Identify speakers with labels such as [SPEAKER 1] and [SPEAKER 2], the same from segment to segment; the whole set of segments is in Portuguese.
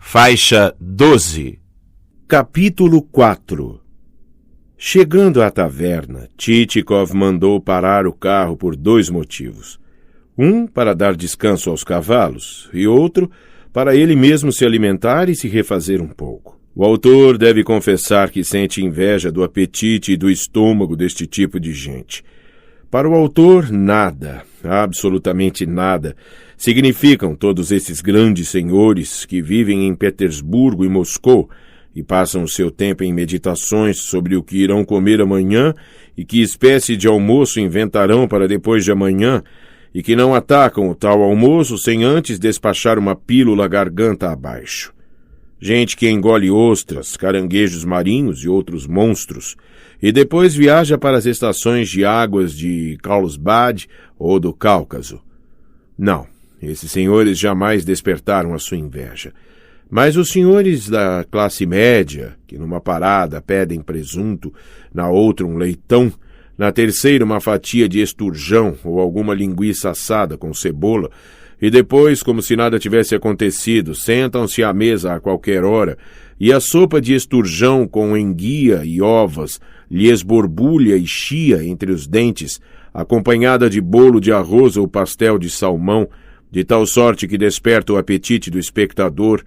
[SPEAKER 1] Faixa 12.
[SPEAKER 2] Capítulo 4. Chegando à taverna, Chichikov mandou parar o carro por 2 motivos. Um, para dar descanso aos cavalos, e outro, para ele mesmo se alimentar e se refazer um pouco. O autor deve confessar que sente inveja do apetite e do estômago deste tipo de gente. Para o autor, nada, absolutamente nada, significam todos esses grandes senhores que vivem em Petersburgo e Moscou e passam o seu tempo em meditações sobre o que irão comer amanhã e que espécie de almoço inventarão para depois de amanhã e que não atacam o tal almoço sem antes despachar uma pílula garganta abaixo. Gente que engole ostras, caranguejos marinhos e outros monstros, e depois viaja para as estações de águas de Carlsbad ou do Cáucaso. Não, esses senhores jamais despertaram a sua inveja. Mas os senhores da classe média, que numa parada pedem presunto, na outra um leitão, na terceira uma fatia de esturjão ou alguma linguiça assada com cebola, e depois, como se nada tivesse acontecido, sentam-se à mesa a qualquer hora, e a sopa de esturjão com enguia e ovas lhes borbulha e chia entre os dentes, acompanhada de bolo de arroz ou pastel de salmão, de tal sorte que desperta o apetite do espectador.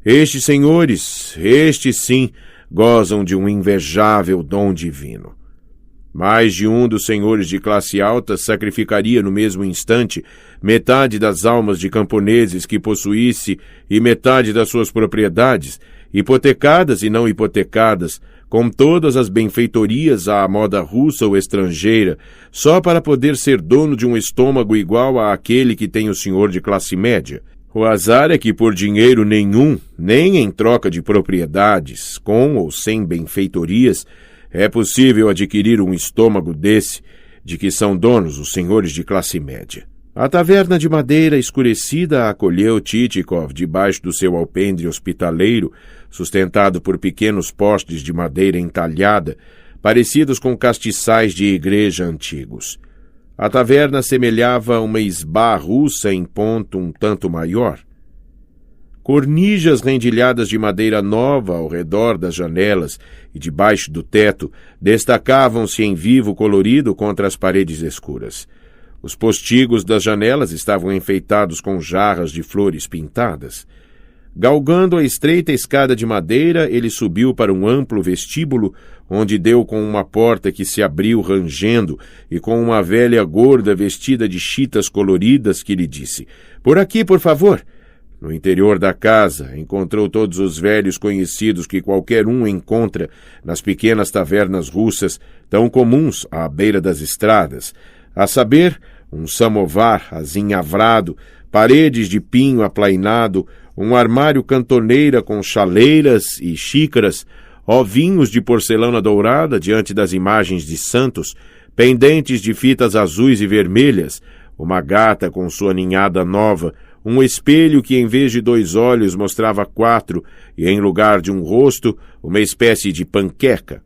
[SPEAKER 2] Estes senhores, estes sim, gozam de um invejável dom divino. Mais de um dos senhores de classe alta sacrificaria no mesmo instante metade das almas de camponeses que possuísse e metade das suas propriedades, hipotecadas e não hipotecadas, com todas as benfeitorias à moda russa ou estrangeira, só para poder ser dono de um estômago igual àquele que tem o senhor de classe média. O azar é que por dinheiro nenhum, nem em troca de propriedades, com ou sem benfeitorias, é possível adquirir um estômago desse, de que são donos os senhores de classe média. A taverna de madeira escurecida acolheu Chichikov debaixo do seu alpendre hospitaleiro, sustentado por pequenos postes de madeira entalhada, parecidos com castiçais de igreja antigos. A taverna semelhava uma isbá russa em ponto um tanto maior. Cornijas rendilhadas de madeira nova ao redor das janelas e debaixo do teto destacavam-se em vivo colorido contra as paredes escuras. Os postigos das janelas estavam enfeitados com jarras de flores pintadas. Galgando a estreita escada de madeira, ele subiu para um amplo vestíbulo, onde deu com uma porta que se abriu rangendo e com uma velha gorda vestida de chitas coloridas que lhe disse: "Por aqui, por favor." No interior da casa, encontrou todos os velhos conhecidos que qualquer um encontra nas pequenas tavernas russas, tão comuns à beira das estradas, a saber, um samovar azinhavrado, paredes de pinho aplainado, um armário cantoneira com chaleiras e xícaras, ovinhos de porcelana dourada diante das imagens de santos, pendentes de fitas azuis e vermelhas, uma gata com sua ninhada nova, um espelho que em vez de 2 olhos mostrava 4 e em lugar de um rosto, uma espécie de panqueca.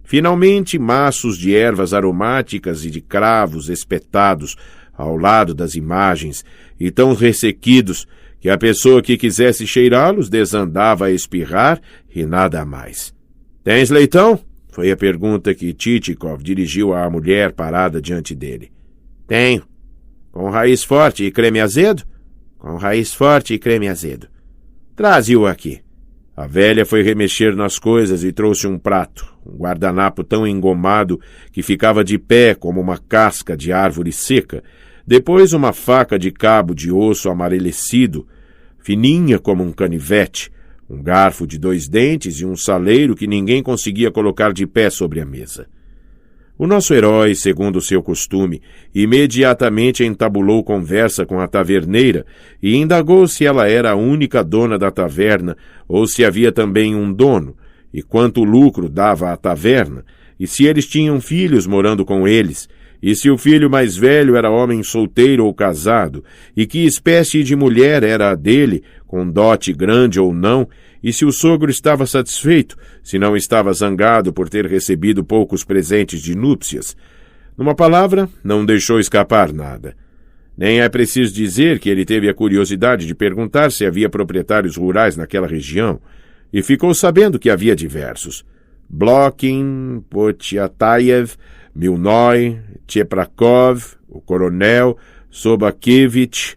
[SPEAKER 2] Finalmente, maços de ervas aromáticas e de cravos espetados ao lado das imagens e tão ressequidos que a pessoa que quisesse cheirá-los desandava a espirrar e nada mais. "Tens leitão?" foi a pergunta que Chichikov dirigiu à mulher parada diante dele. "Tenho." "Com raiz forte e creme azedo?" "Com raiz forte e creme azedo." "Traze-o aqui." A velha foi remexer nas coisas e trouxe um prato, um guardanapo tão engomado que ficava de pé como uma casca de árvore seca, depois uma faca de cabo de osso amarelecido, fininha como um canivete, um garfo de 2 dentes e um saleiro que ninguém conseguia colocar de pé sobre a mesa. O nosso herói, segundo o seu costume, imediatamente entabulou conversa com a taverneira e indagou se ela era a única dona da taverna ou se havia também um dono, e quanto lucro dava à taverna, e se eles tinham filhos morando com eles, e se o filho mais velho era homem solteiro ou casado, e que espécie de mulher era a dele, com dote grande ou não, e se o sogro estava satisfeito, se não estava zangado por ter recebido poucos presentes de núpcias. Numa palavra, não deixou escapar nada. Nem é preciso dizer que ele teve a curiosidade de perguntar se havia proprietários rurais naquela região, e ficou sabendo que havia diversos. Blokin, Potiatayev, Milnoy, Tcheprakov, o coronel, Sobakevich.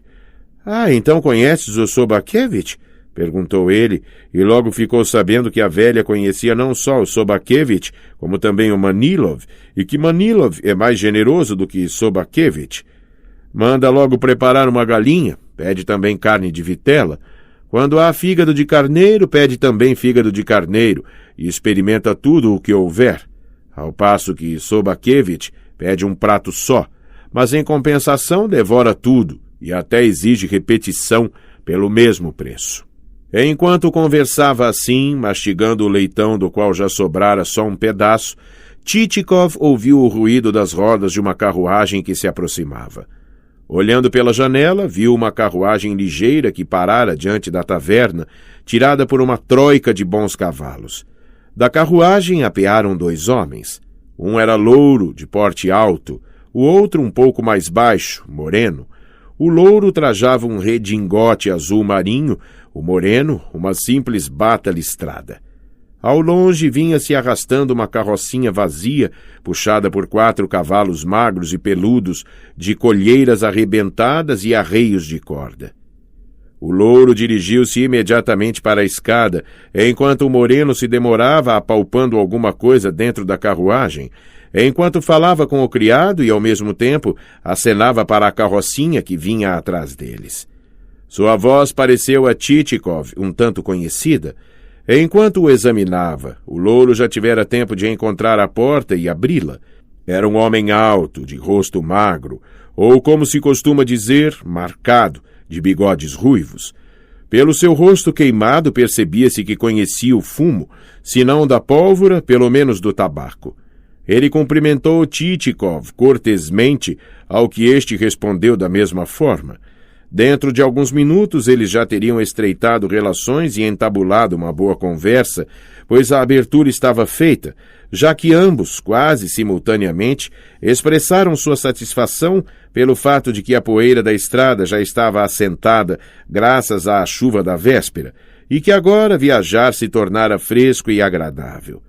[SPEAKER 2] Ah, então conheces o Sobakevich? Perguntou ele, e logo ficou sabendo que a velha conhecia não só o Sobakevich, como também o Manilov, e que Manilov é mais generoso do que Sobakevich. Manda logo preparar uma galinha, pede também carne de vitela. Quando há fígado de carneiro, pede também fígado de carneiro, e experimenta tudo o que houver. Ao passo que Sobakevich pede um prato só, mas em compensação devora tudo, e até exige repetição pelo mesmo preço. Enquanto conversava assim, mastigando o leitão do qual já sobrara só um pedaço, Tchitchikov ouviu o ruído das rodas de uma carruagem que se aproximava. Olhando pela janela, viu uma carruagem ligeira que parara diante da taverna, tirada por uma troika de bons cavalos. Da carruagem apearam 2 homens. Um era louro, de porte alto, o outro um pouco mais baixo, moreno. O louro trajava um redingote azul marinho, o moreno uma simples bata listrada. Ao longe vinha-se arrastando uma carrocinha vazia, puxada por 4 cavalos magros e peludos, de colheiras arrebentadas e arreios de corda. O louro dirigiu-se imediatamente para a escada, enquanto o moreno se demorava apalpando alguma coisa dentro da carruagem, enquanto falava com o criado e, ao mesmo tempo, acenava para a carrocinha que vinha atrás deles. Sua voz pareceu a Tchitchikov um tanto conhecida. Enquanto o examinava, o louro já tivera tempo de encontrar a porta e abri-la. Era um homem alto, de rosto magro, ou, como se costuma dizer, marcado, de bigodes ruivos. Pelo seu rosto queimado percebia-se que conhecia o fumo, se não da pólvora, pelo menos do tabaco. Ele cumprimentou Tchitchikov cortesmente, ao que este respondeu da mesma forma. Dentro de alguns minutos eles já teriam estreitado relações e entabulado uma boa conversa, pois a abertura estava feita, já que ambos, quase simultaneamente, expressaram sua satisfação pelo fato de que a poeira da estrada já estava assentada graças à chuva da véspera, e que agora viajar se tornara fresco e agradável.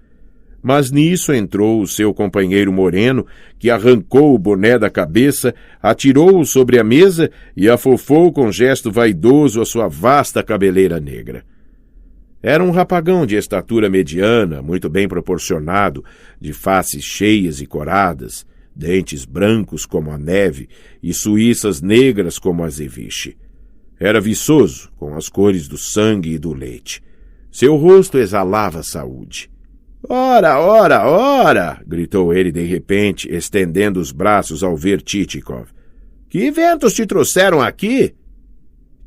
[SPEAKER 2] Mas nisso entrou o seu companheiro moreno, que arrancou o boné da cabeça, atirou-o sobre a mesa e afofou com gesto vaidoso a sua vasta cabeleira negra. Era um rapagão de estatura mediana, muito bem proporcionado, de faces cheias e coradas, dentes brancos como a neve e suíças negras como a azeviche. Era viçoso, com as cores do sangue e do leite. Seu rosto exalava saúde. "Ora, ora, ora!" gritou ele de repente, estendendo os braços ao ver Tchitchikov. "Que ventos te trouxeram aqui?"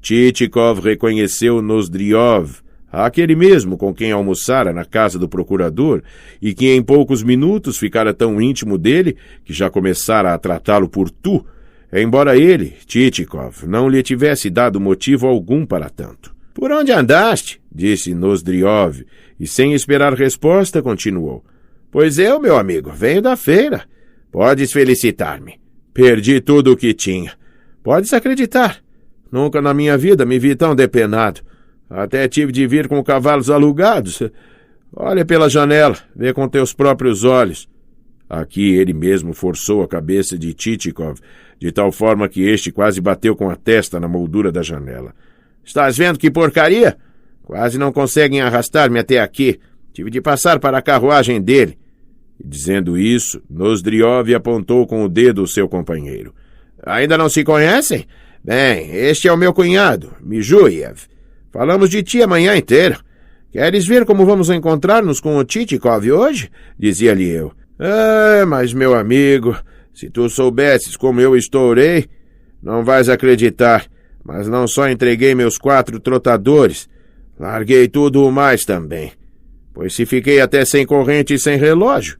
[SPEAKER 2] Tchitchikov reconheceu Nozdriov, aquele mesmo com quem almoçara na casa do procurador e que em poucos minutos ficara tão íntimo dele que já começara a tratá-lo por tu, embora ele, Tchitchikov, não lhe tivesse dado motivo algum para tanto. "Por onde andaste?" disse Nozdriov, e sem esperar resposta continuou. "Pois eu, meu amigo, venho da feira. Podes felicitar-me. Perdi tudo o que tinha. Podes acreditar. Nunca na minha vida me vi tão depenado. Até tive de vir com cavalos alugados. Olha pela janela, vê com teus próprios olhos." Aqui ele mesmo forçou a cabeça de Tchitchikov, de tal forma que este quase bateu com a testa na moldura da janela. "Estás vendo que porcaria? Quase não conseguem arrastar-me até aqui. Tive de passar para a carruagem dele." E dizendo isso, Nozdriov apontou com o dedo o seu companheiro. "Ainda não se conhecem? Bem, este é o meu cunhado, Mijuyev. Falamos de ti a manhã inteira. Queres ver como vamos encontrar-nos com o Tchitchikov hoje?" dizia-lhe eu. "Ah, mas meu amigo, se tu soubesses como eu estourei, não vais acreditar. Mas não só entreguei meus 4 trotadores, larguei tudo o mais também. Pois se fiquei até sem corrente e sem relógio."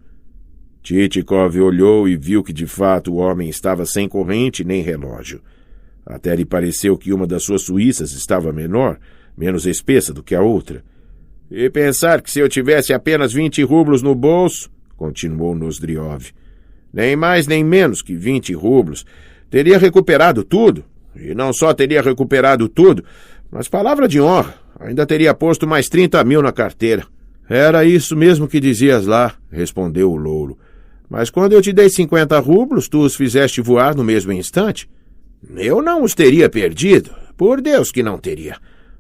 [SPEAKER 2] Tchitchikov olhou e viu que de fato o homem estava sem corrente nem relógio. Até lhe pareceu que uma das suas suíças estava menor, menos espessa do que a outra. "E pensar que se eu tivesse apenas 20 rublos no bolso," continuou Nozdriov, "nem mais nem menos que 20 rublos, teria recuperado tudo. E não só teria recuperado tudo, mas palavra de honra, ainda teria posto mais 30 mil na carteira. Era isso mesmo que dizias lá, respondeu o louro. Mas quando eu te dei 50 rublos, tu os fizeste voar no mesmo instante? Eu não os teria perdido. Por Deus que não teria.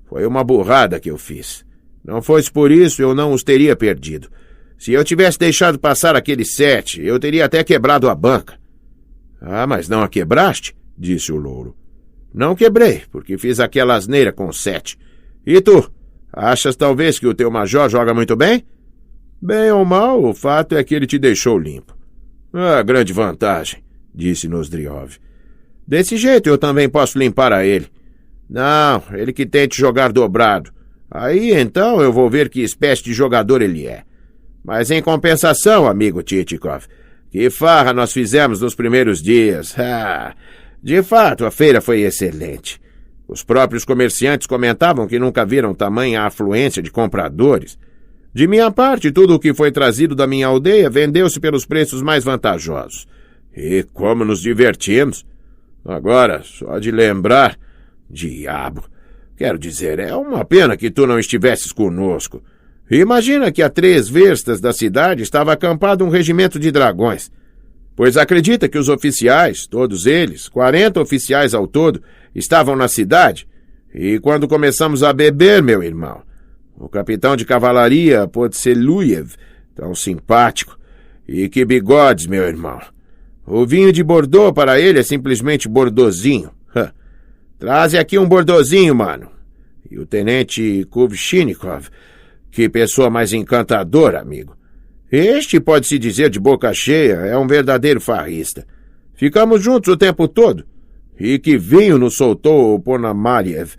[SPEAKER 2] Foi uma burrada que eu fiz. Não fosse por isso, eu não os teria perdido. Se eu tivesse deixado passar aqueles 7, eu teria até quebrado a banca. Ah, mas não a quebraste? Disse o louro. Não quebrei, porque fiz aquela asneira com 7. E tu? Achas talvez que o teu major joga muito bem? Bem ou mal, o fato é que ele te deixou limpo. Ah, grande vantagem, disse Nozdriov. Desse jeito eu também posso limpar a ele. Não, ele que tente jogar dobrado. Aí então eu vou ver que espécie de jogador ele é. Mas em compensação, amigo Titikov, que farra nós fizemos nos primeiros dias. Ah, de fato, a feira foi excelente. Os próprios comerciantes comentavam que nunca viram tamanha afluência de compradores. De minha parte, tudo o que foi trazido da minha aldeia vendeu-se pelos preços mais vantajosos. E como nos divertimos! Agora, só de lembrar... Diabo! Quero dizer, é uma pena que tu não estivesses conosco. Imagina que a 3 verstas da cidade estava acampado um regimento de dragões. Pois acredita que os oficiais, todos eles, 40 oficiais ao todo, estavam na cidade? E quando começamos a beber, meu irmão, o capitão de cavalaria Podseluyev, tão simpático, e que bigodes, meu irmão. O vinho de Bordeaux para ele é simplesmente bordozinho. Traze aqui um bordozinho, mano. E o tenente Kuvshinikov, que pessoa mais encantadora, amigo. Este, pode-se dizer de boca cheia, é um verdadeiro farrista. Ficamos juntos o tempo todo. E que vinho nos soltou o Ponomariev.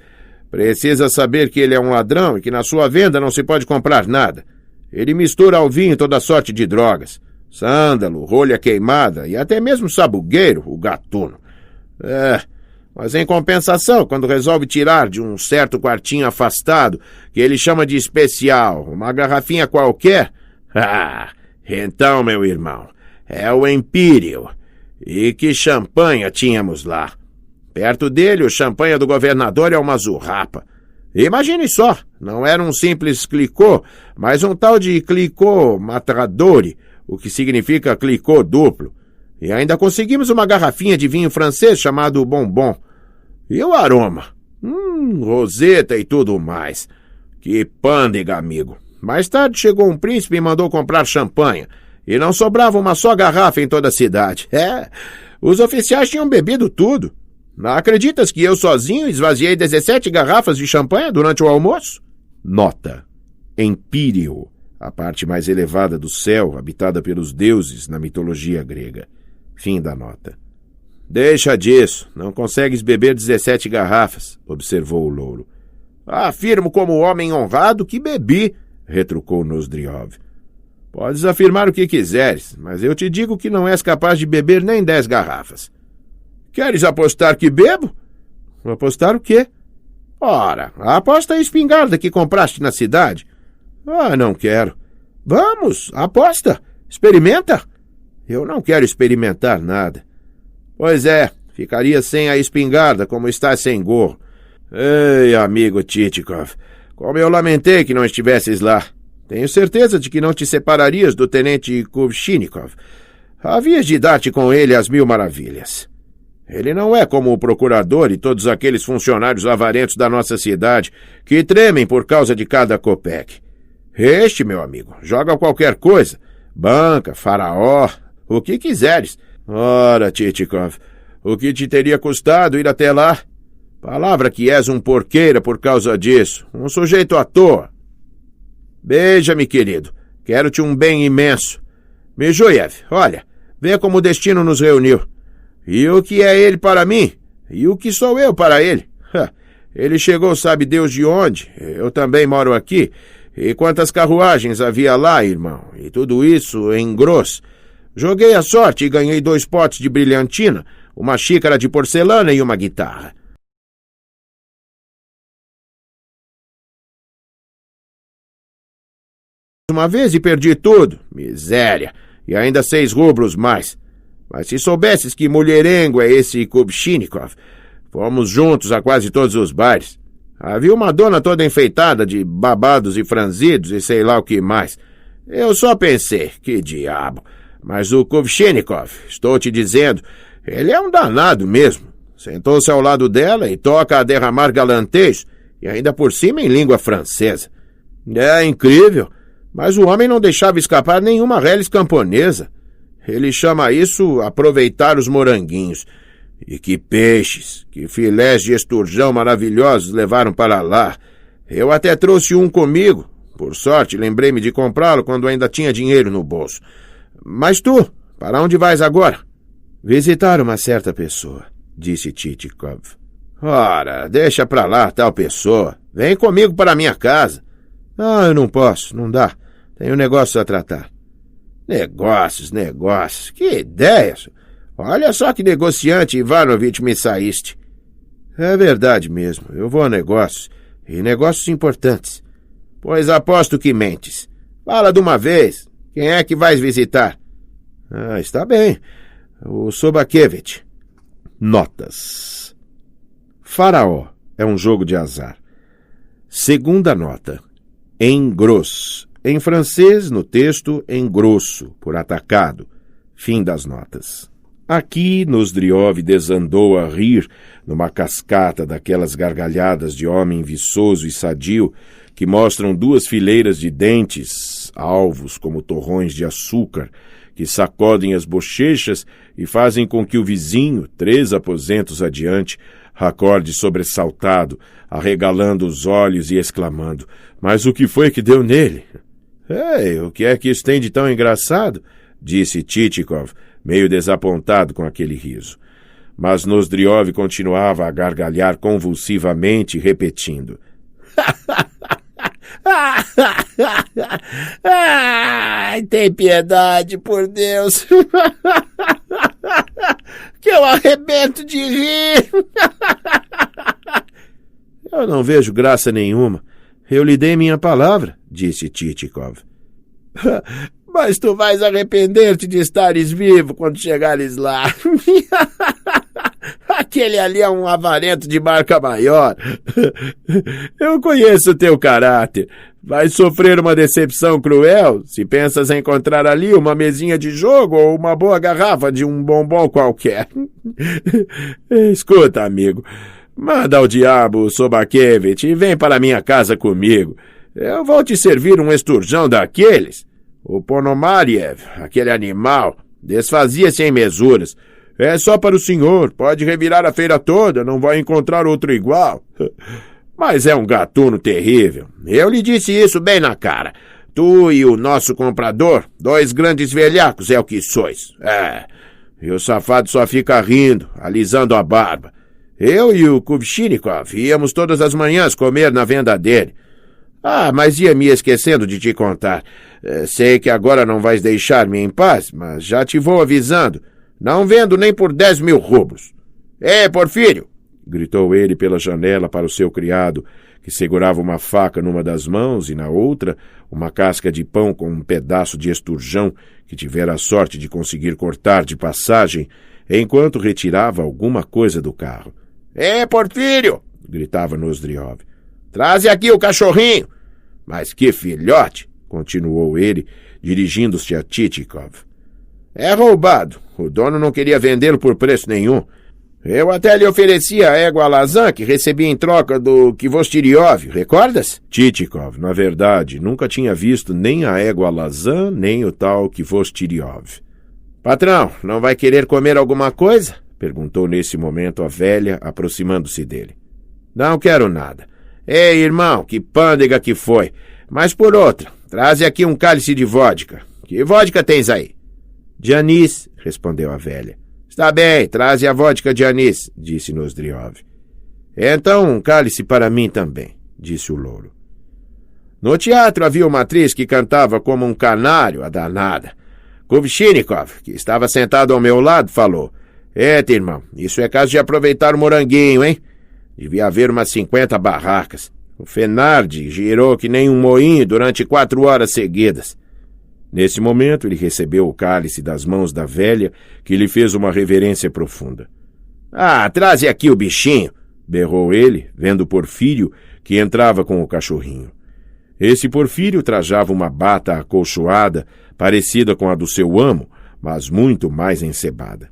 [SPEAKER 2] Precisa saber que ele é um ladrão e que na sua venda não se pode comprar nada. Ele mistura ao vinho toda sorte de drogas. Sândalo, rolha queimada e até mesmo sabugueiro, o gatuno. Mas em compensação, quando resolve tirar de um certo quartinho afastado, que ele chama de especial, uma garrafinha qualquer... então, meu irmão, é o Imperial. E que champanha tínhamos lá. Perto dele, o champanhe do governador é uma zurrapa. Imagine só, não era um simples clicô, mas um tal de clicô matradori, o que significa clicô duplo. E ainda conseguimos uma garrafinha de vinho francês chamado Bombom. E o aroma? Roseta e tudo mais. Que pândega, amigo. Mais tarde chegou um príncipe e mandou comprar champanhe. E não sobrava uma só garrafa em toda a cidade. Os oficiais tinham bebido tudo. Não acreditas que eu sozinho esvaziei 17 garrafas de champanhe durante o almoço? Nota. Empírio, a parte mais elevada do céu, habitada pelos deuses na mitologia grega. Fim da nota. Deixa disso, não consegues beber 17 garrafas, observou o louro. Afirmo como homem honrado que bebi, retrucou Nozdriov. Podes afirmar o que quiseres, mas eu te digo que não és capaz de beber nem 10 garrafas. Queres apostar que bebo? Apostar o quê? Ora, aposta a espingarda que compraste na cidade. Não quero. Vamos, aposta. Experimenta. Eu não quero experimentar nada. Pois é, ficaria sem a espingarda como está sem gorro. Ei, amigo Titikov, como eu lamentei que não estivesses lá. Tenho certeza de que não te separarias do tenente Kuvshinikov. Havias de dar-te com ele às 1000 maravilhas. Ele não é como o procurador e todos aqueles funcionários avarentos da nossa cidade que tremem por causa de cada copec. Este, meu amigo, joga qualquer coisa. Banca, faraó, o que quiseres. Ora, Titikov, o que te teria custado ir até lá? Palavra que és um porqueira por causa disso, um sujeito à toa. Beija-me, querido, quero-te um bem imenso. Mijuyev, olha, vê como o destino nos reuniu. E o que é ele para mim? E o que sou eu para ele? Ele chegou sabe Deus de onde, eu também moro aqui. E quantas carruagens havia lá, irmão? E tudo isso em grosso. Joguei a sorte e ganhei 2 potes de brilhantina, uma xícara de porcelana e uma guitarra. Uma vez e perdi tudo. Miséria. E ainda 6 rublos mais. Mas se soubesses que mulherengo é esse Kubchinikov, fomos juntos a quase todos os bailes. Havia uma dona toda enfeitada de babados e franzidos e sei lá o que mais. Eu só pensei, que diabo. Mas o Kubchinikov, estou te dizendo, ele é um danado mesmo. Sentou-se ao lado dela e toca a derramar galanteios, e ainda por cima em língua francesa. É incrível, mas o homem não deixava escapar nenhuma reles camponesa. Ele chama isso aproveitar os moranguinhos. E que peixes, que filés de esturjão maravilhosos levaram para lá. Eu até trouxe um comigo. Por sorte, lembrei-me de comprá-lo quando ainda tinha dinheiro no bolso. Mas tu, para onde vais agora? Visitar uma certa pessoa, disse Chichikov. Ora, deixa pra lá tal pessoa. Vem comigo para a minha casa. Ah, eu não posso, não dá. Tenho negócios a tratar. Negócios. Que ideias! Olha só que negociante, Ivanovich, me saíste. É verdade mesmo, eu vou a negócios, e negócios importantes. Pois aposto que mentes. Fala de uma vez, quem é que vais visitar? Ah, está bem, o Sobakevich. Notas. Faraó é um jogo de azar. Segunda nota. Engrosso. Em francês, no texto, engrosso, por atacado. Fim das notas. Aqui, Nozdriov desandou a rir numa cascata daquelas gargalhadas de homem viçoso e sadio que mostram duas fileiras de dentes, alvos como torrões de açúcar, que sacodem as bochechas e fazem com que o vizinho, 3 aposentos adiante, acorde sobressaltado, arregalando os olhos e exclamando: "Mas o que foi que deu nele?" "Ei, o que é que isso tem de tão engraçado?" disse Chichikov, meio desapontado com aquele riso. Mas Nozdriov continuava a gargalhar convulsivamente, repetindo: "Ai, tem piedade, por Deus! Que eu arrebento de rir!" "Eu não vejo graça nenhuma. Eu lhe dei minha palavra", disse Chichikov. "Mas tu vais arrepender-te de estares vivo quando chegares lá. Aquele ali é um avarento de marca maior. Eu conheço o teu caráter. Vais sofrer uma decepção cruel se pensas encontrar ali uma mesinha de jogo ou uma boa garrafa de um bombom qualquer. Escuta, amigo, manda ao diabo o Sobakevich e vem para minha casa comigo. Eu vou te servir um esturjão daqueles. O Ponomariev, aquele animal, desfazia-se em mesuras. É só para o senhor, pode revirar a feira toda, não vai encontrar outro igual. Mas é um gatuno terrível. Eu lhe disse isso bem na cara. Tu e o nosso comprador, 2 grandes velhacos é o que sois. E o safado só fica rindo, alisando a barba. Eu e o Kubchinikov íamos todas as manhãs comer na venda dele. Ah, mas ia me esquecendo de te contar. Sei que agora não vais deixar-me em paz, mas já te vou avisando. Não vendo nem por 10.000 rublos. Porfírio! Gritou ele pela janela para o seu criado, que segurava uma faca numa das mãos e na outra uma casca de pão com um pedaço de esturjão que tivera a sorte de conseguir cortar de passagem enquanto retirava alguma coisa do carro. Porfírio! Gritava Nozdriov. Traze aqui o cachorrinho! Mas que filhote! Continuou ele, dirigindo-se a Chichikov. É roubado. O dono não queria vendê-lo por preço nenhum. Eu até lhe ofereci a égua Lazan que recebi em troca do Kvostiryov, recordas? Chichikov, na verdade, nunca tinha visto nem a égua Lazan, nem o tal Kvostiryov. Patrão, não vai querer comer alguma coisa? Perguntou nesse momento a velha, aproximando-se dele. Não quero nada. Ei, irmão, que pândega que foi. Mas por outra, traze aqui um cálice de vodka. Que vodka tens aí? De anis, respondeu a velha. Está bem, traze a vodka de anis, disse Nozdriov. Então um cálice para mim também, disse o louro. No teatro havia uma atriz que cantava como um canário, a danada. Kubchinikov, que estava sentado ao meu lado, falou: Eita, irmão, isso é caso de aproveitar o moranguinho, hein? Devia haver umas 50 barracas. O Fenardi girou que nem um moinho durante 4 horas seguidas. Nesse momento, ele recebeu o cálice das mãos da velha, que lhe fez uma reverência profunda. "Ah, traze aqui o bichinho!" berrou ele, vendo Porfírio, que entrava com o cachorrinho. Esse Porfírio trajava uma bata acolchoada, parecida com a do seu amo, mas muito mais encebada.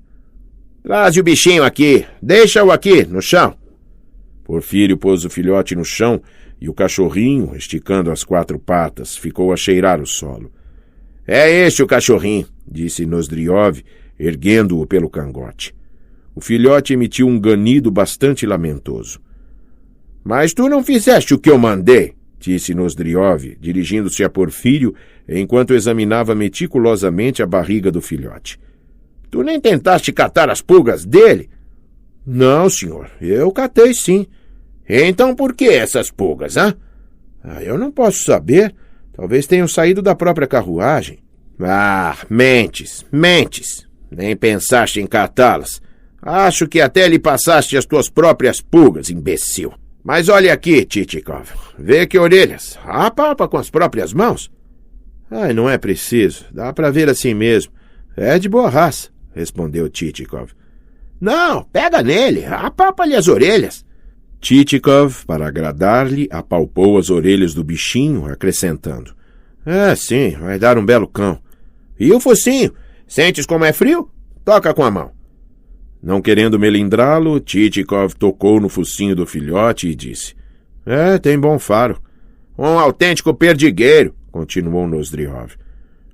[SPEAKER 2] "Traze o bichinho aqui! Deixa-o aqui, no chão!" Porfírio pôs o filhote no chão e o cachorrinho, esticando as 4 patas, ficou a cheirar o solo. "É este o cachorrinho", disse Nosdriov, erguendo-o pelo cangote. O filhote emitiu um ganido bastante lamentoso. "Mas tu não fizeste o que eu mandei", disse Nosdriov, dirigindo-se a Porfírio, enquanto examinava meticulosamente a barriga do filhote. "Tu nem tentaste catar as pulgas dele?" "Não, senhor, eu catei sim." "Então por que essas pulgas, hã?" Eu não posso saber. Talvez tenham saído da própria carruagem." "Ah, mentes. Nem pensaste em catá-las. Acho que até lhe passaste as tuas próprias pulgas, imbecil. Mas olha aqui, Titikov. Vê que orelhas. Apalpa com as próprias mãos." Não é preciso. Dá para ver assim mesmo. É de boa raça", respondeu Titikov. "Não, pega nele. Apalpa-lhe as orelhas." Titikov, para agradar-lhe, apalpou as orelhas do bichinho, acrescentando: Sim, vai dar um belo cão." "E o focinho? Sentes como é frio? Toca com a mão." Não querendo melindrá-lo, Titikov tocou no focinho do filhote e disse: Tem bom faro." "Um autêntico perdigueiro", continuou Nosdriov.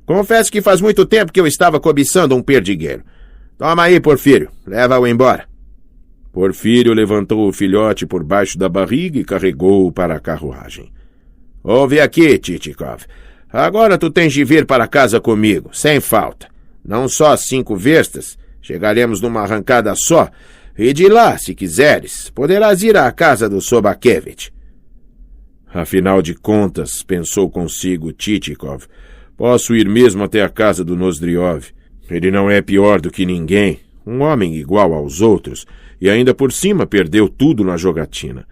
[SPEAKER 2] "Confesso que faz muito tempo que eu estava cobiçando um perdigueiro. Toma aí, Porfírio, leva-o embora." Porfírio levantou o filhote por baixo da barriga e carregou-o para a carruagem. "Ouve aqui, Titikov. Agora tu tens de vir para casa comigo, sem falta. Não só 5 verstas, chegaremos numa arrancada só, e de lá, se quiseres, poderás ir à casa do Sobakevich." Afinal de contas, pensou consigo Titikov, posso ir mesmo até a casa do Nosdriov. Ele não é pior do que ninguém, um homem igual aos outros, e ainda por cima perdeu tudo na jogatina.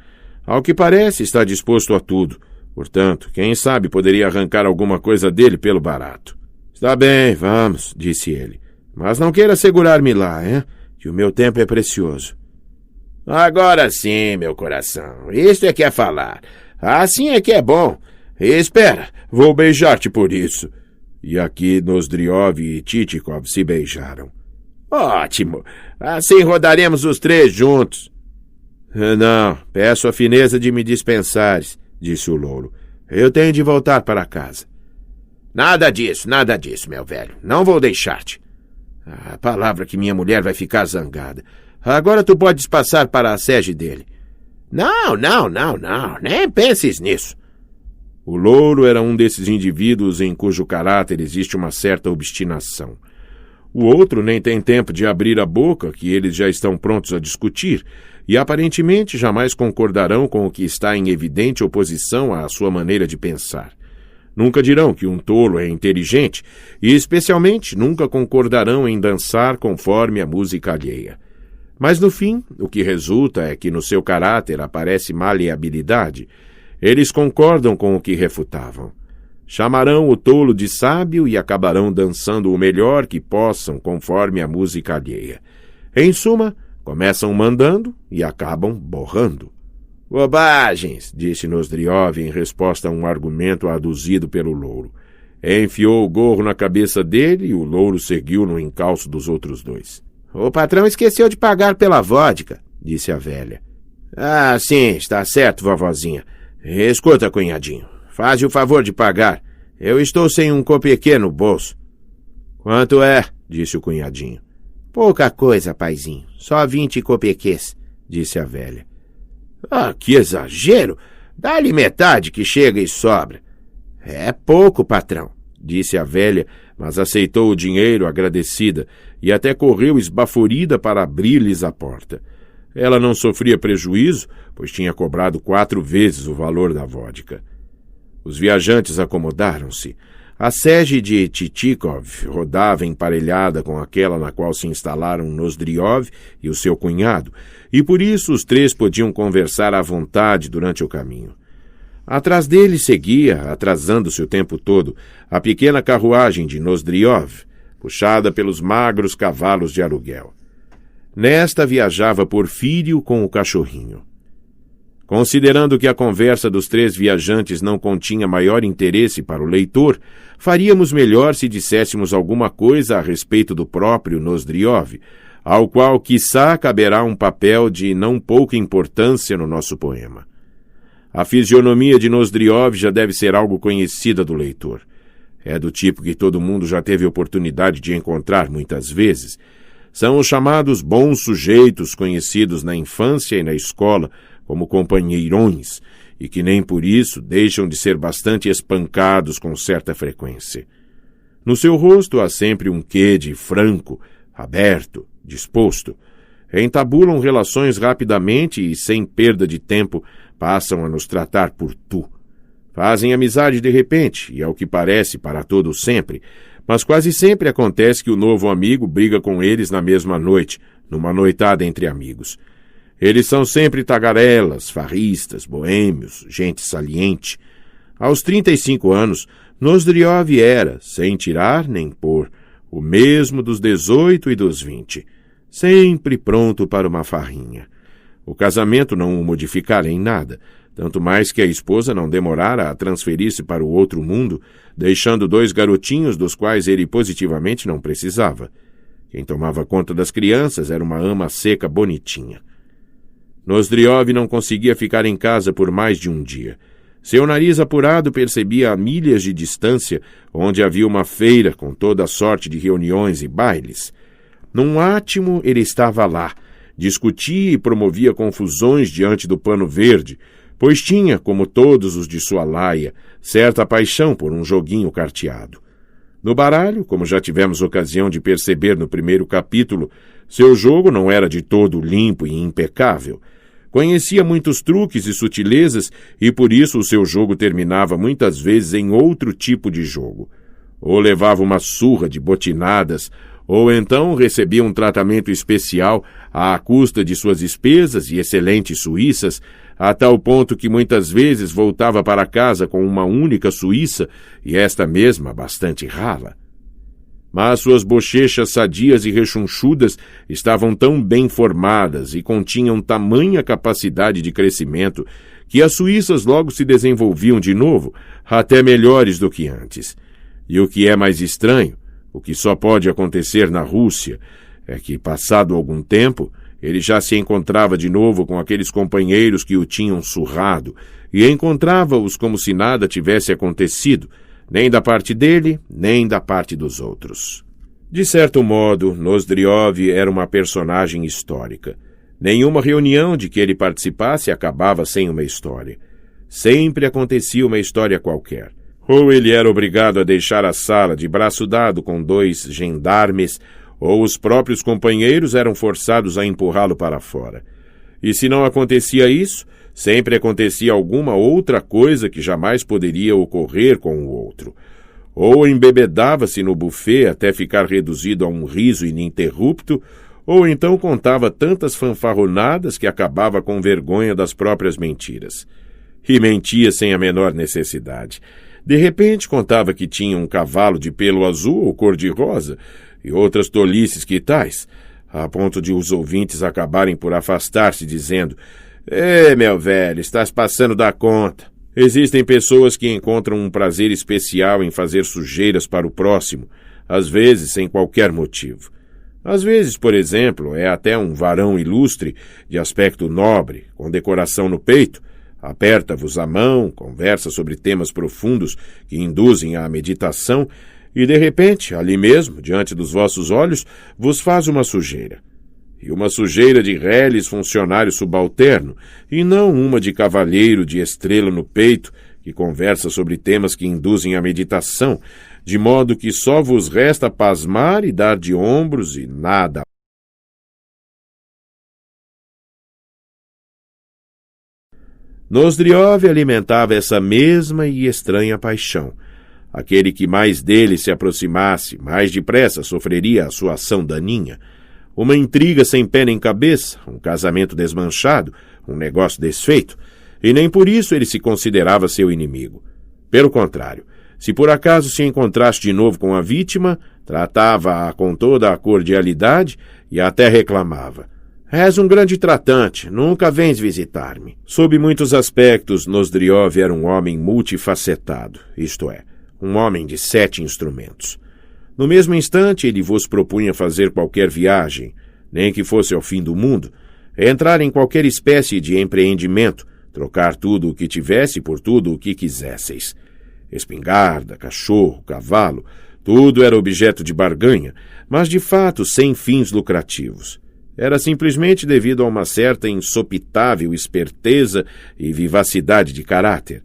[SPEAKER 2] Ao que parece, está disposto a tudo. Portanto, quem sabe poderia arrancar alguma coisa dele pelo barato. "Está bem, vamos", disse ele. "Mas não queira segurar-me lá, que o meu tempo é precioso." "Agora sim, meu coração. Isto é que é falar. Assim é que é bom. Espera, vou beijar-te por isso." E aqui Nosdriov e Titikov se beijaram. "Ótimo! Assim rodaremos os 3 juntos." "Não, peço a fineza de me dispensares", disse o louro. "Eu tenho de voltar para casa." Nada disso, meu velho. Não vou deixar-te." "A palavra que minha mulher vai ficar zangada. Agora tu podes passar para a sege dele." Não, nem penses nisso." O louro era um desses indivíduos em cujo caráter existe uma certa obstinação. O outro nem tem tempo de abrir a boca, que eles já estão prontos a discutir, e aparentemente jamais concordarão com o que está em evidente oposição à sua maneira de pensar. Nunca dirão que um tolo é inteligente e, especialmente, nunca concordarão em dançar conforme a música alheia. Mas, no fim, o que resulta é que no seu caráter aparece maleabilidade. Eles concordam com o que refutavam. Chamarão o tolo de sábio e acabarão dançando o melhor que possam conforme a música alheia. Em suma, começam mandando e acabam borrando. "Bobagens", disse Nosdriov em resposta a um argumento aduzido pelo louro. Enfiou o gorro na cabeça dele e o louro seguiu no encalço dos outros 2. "O patrão esqueceu de pagar pela vodka", disse a velha. "Ah, sim, está certo, vovozinha. Escuta, cunhadinho, faz-lhe o favor de pagar. Eu estou sem um copequê no bolso." "Quanto é?" disse o cunhadinho. "Pouca coisa, paizinho. Só 20 copequês", disse a velha. "Ah, que exagero! Dá-lhe metade que chega e sobra." "É pouco, patrão", disse a velha, mas aceitou o dinheiro agradecida e até correu esbaforida para abrir-lhes a porta. Ela não sofria prejuízo, pois tinha cobrado 4 vezes o valor da vodka. Os viajantes acomodaram-se. A sege de Titikov rodava emparelhada com aquela na qual se instalaram Nosdriov e o seu cunhado, e por isso os 3 podiam conversar à vontade durante o caminho. Atrás dele seguia, atrasando-se o tempo todo, a pequena carruagem de Nozdriov, puxada pelos magros cavalos de aluguel. Nesta viajava Porfírio com o cachorrinho. Considerando que a conversa dos 3 viajantes não continha maior interesse para o leitor, faríamos melhor se disséssemos alguma coisa a respeito do próprio Nozdriov, ao qual, quiçá, caberá um papel de não pouca importância no nosso poema. A fisionomia de Nozdriov já deve ser algo conhecida do leitor. É do tipo que todo mundo já teve oportunidade de encontrar muitas vezes. São os chamados bons sujeitos conhecidos na infância e na escola como companheirões, e que nem por isso deixam de ser bastante espancados com certa frequência. No seu rosto há sempre um quê de franco, aberto, disposto. Entabulam relações rapidamente e, sem perda de tempo, passam a nos tratar por tu. Fazem amizade de repente, e ao que parece para todo sempre, mas quase sempre acontece que o novo amigo briga com eles na mesma noite, numa noitada entre amigos. Eles são sempre tagarelas, farristas, boêmios, gente saliente. Aos 35 anos, Nozdriov era, sem tirar nem pôr, o mesmo dos 18 e dos 20, sempre pronto para uma farrinha. O casamento não o modificara em nada, tanto mais que a esposa não demorara a transferir-se para o outro mundo, deixando 2 garotinhos dos quais ele positivamente não precisava. Quem tomava conta das crianças era uma ama seca bonitinha. Nozdriov não conseguia ficar em casa por mais de um dia. Seu nariz apurado percebia a milhas de distância onde havia uma feira com toda a sorte de reuniões e bailes. Num átimo ele estava lá, discutia e promovia confusões diante do pano verde, pois tinha, como todos os de sua laia, certa paixão por um joguinho carteado. No baralho, como já tivemos ocasião de perceber no primeiro capítulo, seu jogo não era de todo limpo e impecável. Conhecia muitos truques e sutilezas e por isso o seu jogo terminava muitas vezes em outro tipo de jogo. Ou levava uma surra de botinadas, ou então recebia um tratamento especial à custa de suas despesas e excelentes suíças, a tal ponto que muitas vezes voltava para casa com uma única suíça e esta mesma bastante rala. Mas suas bochechas sadias e rechonchudas estavam tão bem formadas e continham tamanha capacidade de crescimento que as suíças logo se desenvolviam de novo, até melhores do que antes. E o que é mais estranho, o que só pode acontecer na Rússia, é que, passado algum tempo, ele já se encontrava de novo com aqueles companheiros que o tinham surrado e encontrava-os como se nada tivesse acontecido, nem da parte dele, nem da parte dos outros. De certo modo, Nozdriov era uma personagem histórica. Nenhuma reunião de que ele participasse acabava sem uma história. Sempre acontecia uma história qualquer. Ou ele era obrigado a deixar a sala de braço dado com 2 gendarmes, ou os próprios companheiros eram forçados a empurrá-lo para fora. E se não acontecia isso, sempre acontecia alguma outra coisa que jamais poderia ocorrer com o outro. Ou embebedava-se no buffet até ficar reduzido a um riso ininterrupto, ou então contava tantas fanfarronadas que acabava com vergonha das próprias mentiras. E mentia sem a menor necessidade. De repente contava que tinha um cavalo de pelo azul ou cor-de-rosa, e outras tolices que tais, a ponto de os ouvintes acabarem por afastar-se dizendo: meu velho, estás passando da conta. Existem pessoas que encontram um prazer especial em fazer sujeiras para o próximo, às vezes sem qualquer motivo. Às vezes, por exemplo, é até um varão ilustre, de aspecto nobre, com decoração no peito, aperta-vos a mão, conversa sobre temas profundos que induzem à meditação e, de repente, ali mesmo, diante dos vossos olhos, vos faz uma sujeira. E uma sujeira de reles funcionário subalterno, e não uma de cavalheiro de estrela no peito, que conversa sobre temas que induzem à meditação, de modo que só vos resta pasmar e dar de ombros e nada. Nozdriov alimentava essa mesma e estranha paixão. Aquele que mais dele se aproximasse, mais depressa sofreria a sua ação daninha. Uma intriga sem pé nem cabeça, um casamento desmanchado, um negócio desfeito. e nem por isso ele se considerava seu inimigo. Pelo contrário, se por acaso se encontrasse de novo com a vítima, tratava-a com toda a cordialidade e até reclamava: "És um grande tratante, nunca vens visitar-me." Sob muitos aspectos, Nozdriov era um homem multifacetado, isto é, um homem de 7 instrumentos. No mesmo instante, ele vos propunha fazer qualquer viagem, nem que fosse ao fim do mundo, entrar em qualquer espécie de empreendimento, trocar tudo o que tivesse por tudo o que quisesseis. Espingarda, cachorro, cavalo, tudo era objeto de barganha, mas de fato sem fins lucrativos. Era simplesmente devido a uma certa insopitável esperteza e vivacidade de caráter.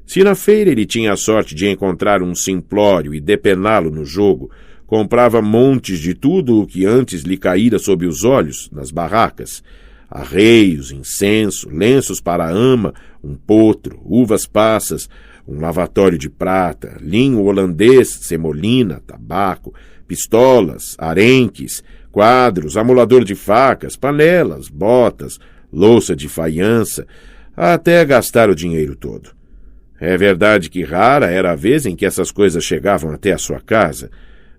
[SPEAKER 2] Se na feira ele tinha a sorte de encontrar um simplório e depená-lo no jogo, comprava montes de tudo o que antes lhe caíra sob os olhos, nas barracas: arreios, incenso, lenços para a ama, um potro, uvas passas, um lavatório de prata, linho holandês, semolina, tabaco, pistolas, arenques, quadros, amolador de facas, panelas, botas, louça de faiança, até gastar o dinheiro todo. É verdade que rara era a vez em que essas coisas chegavam até a sua casa.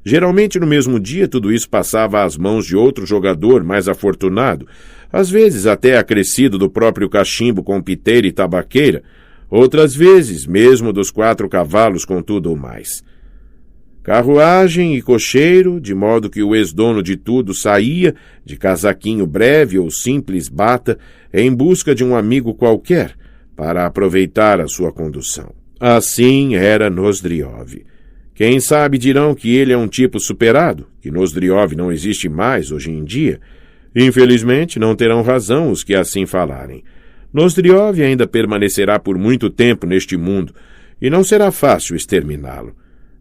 [SPEAKER 2] Geralmente no mesmo dia tudo isso passava às mãos de outro jogador mais afortunado, às vezes até acrescido do próprio cachimbo com piteira e tabaqueira, outras vezes mesmo dos 4 cavalos com tudo o mais. Carruagem e cocheiro, de modo que o ex-dono de tudo saía, de casaquinho breve ou simples bata, em busca de um amigo qualquer, para aproveitar a sua condução. Assim era Nozdriov. Quem sabe dirão que ele é um tipo superado, que Nozdriov não existe mais hoje em dia. Infelizmente, não terão razão os que assim falarem. Nozdriov ainda permanecerá por muito tempo neste mundo, e não será fácil exterminá-lo.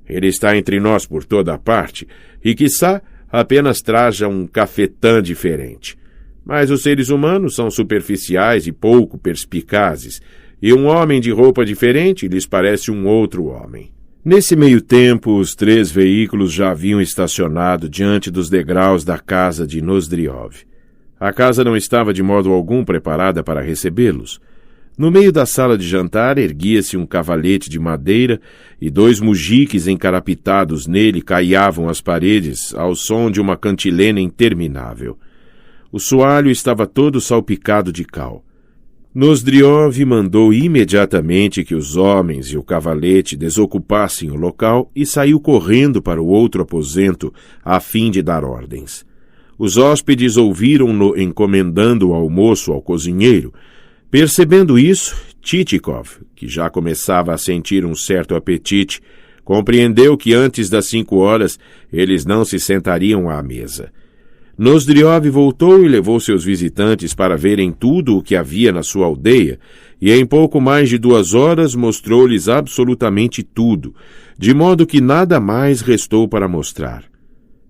[SPEAKER 2] Ele está entre nós por toda a parte, e quiçá apenas traja um cafetã diferente. Mas os seres humanos são superficiais e pouco perspicazes, e um homem de roupa diferente lhes parece um outro homem. Nesse meio tempo, os 3 veículos já haviam estacionado diante dos degraus da casa de Nozdriov. A casa não estava de modo algum preparada para recebê-los. No meio da sala de jantar erguia-se um cavalete de madeira e 2 mujiques encarapitados nele caiavam as paredes ao som de uma cantilena interminável. O soalho estava todo salpicado de cal. Nozdriov mandou imediatamente que os homens e o cavalete desocupassem o local e saiu correndo para o outro aposento a fim de dar ordens. Os hóspedes ouviram-no encomendando o almoço ao cozinheiro. Percebendo isso, Tchitchikov, que já começava a sentir um certo apetite, compreendeu que antes das 5 horas eles não se sentariam à mesa. Nozdriov voltou e levou seus visitantes para verem tudo o que havia na sua aldeia, e em pouco mais de 2 horas mostrou-lhes absolutamente tudo, de modo que nada mais restou para mostrar.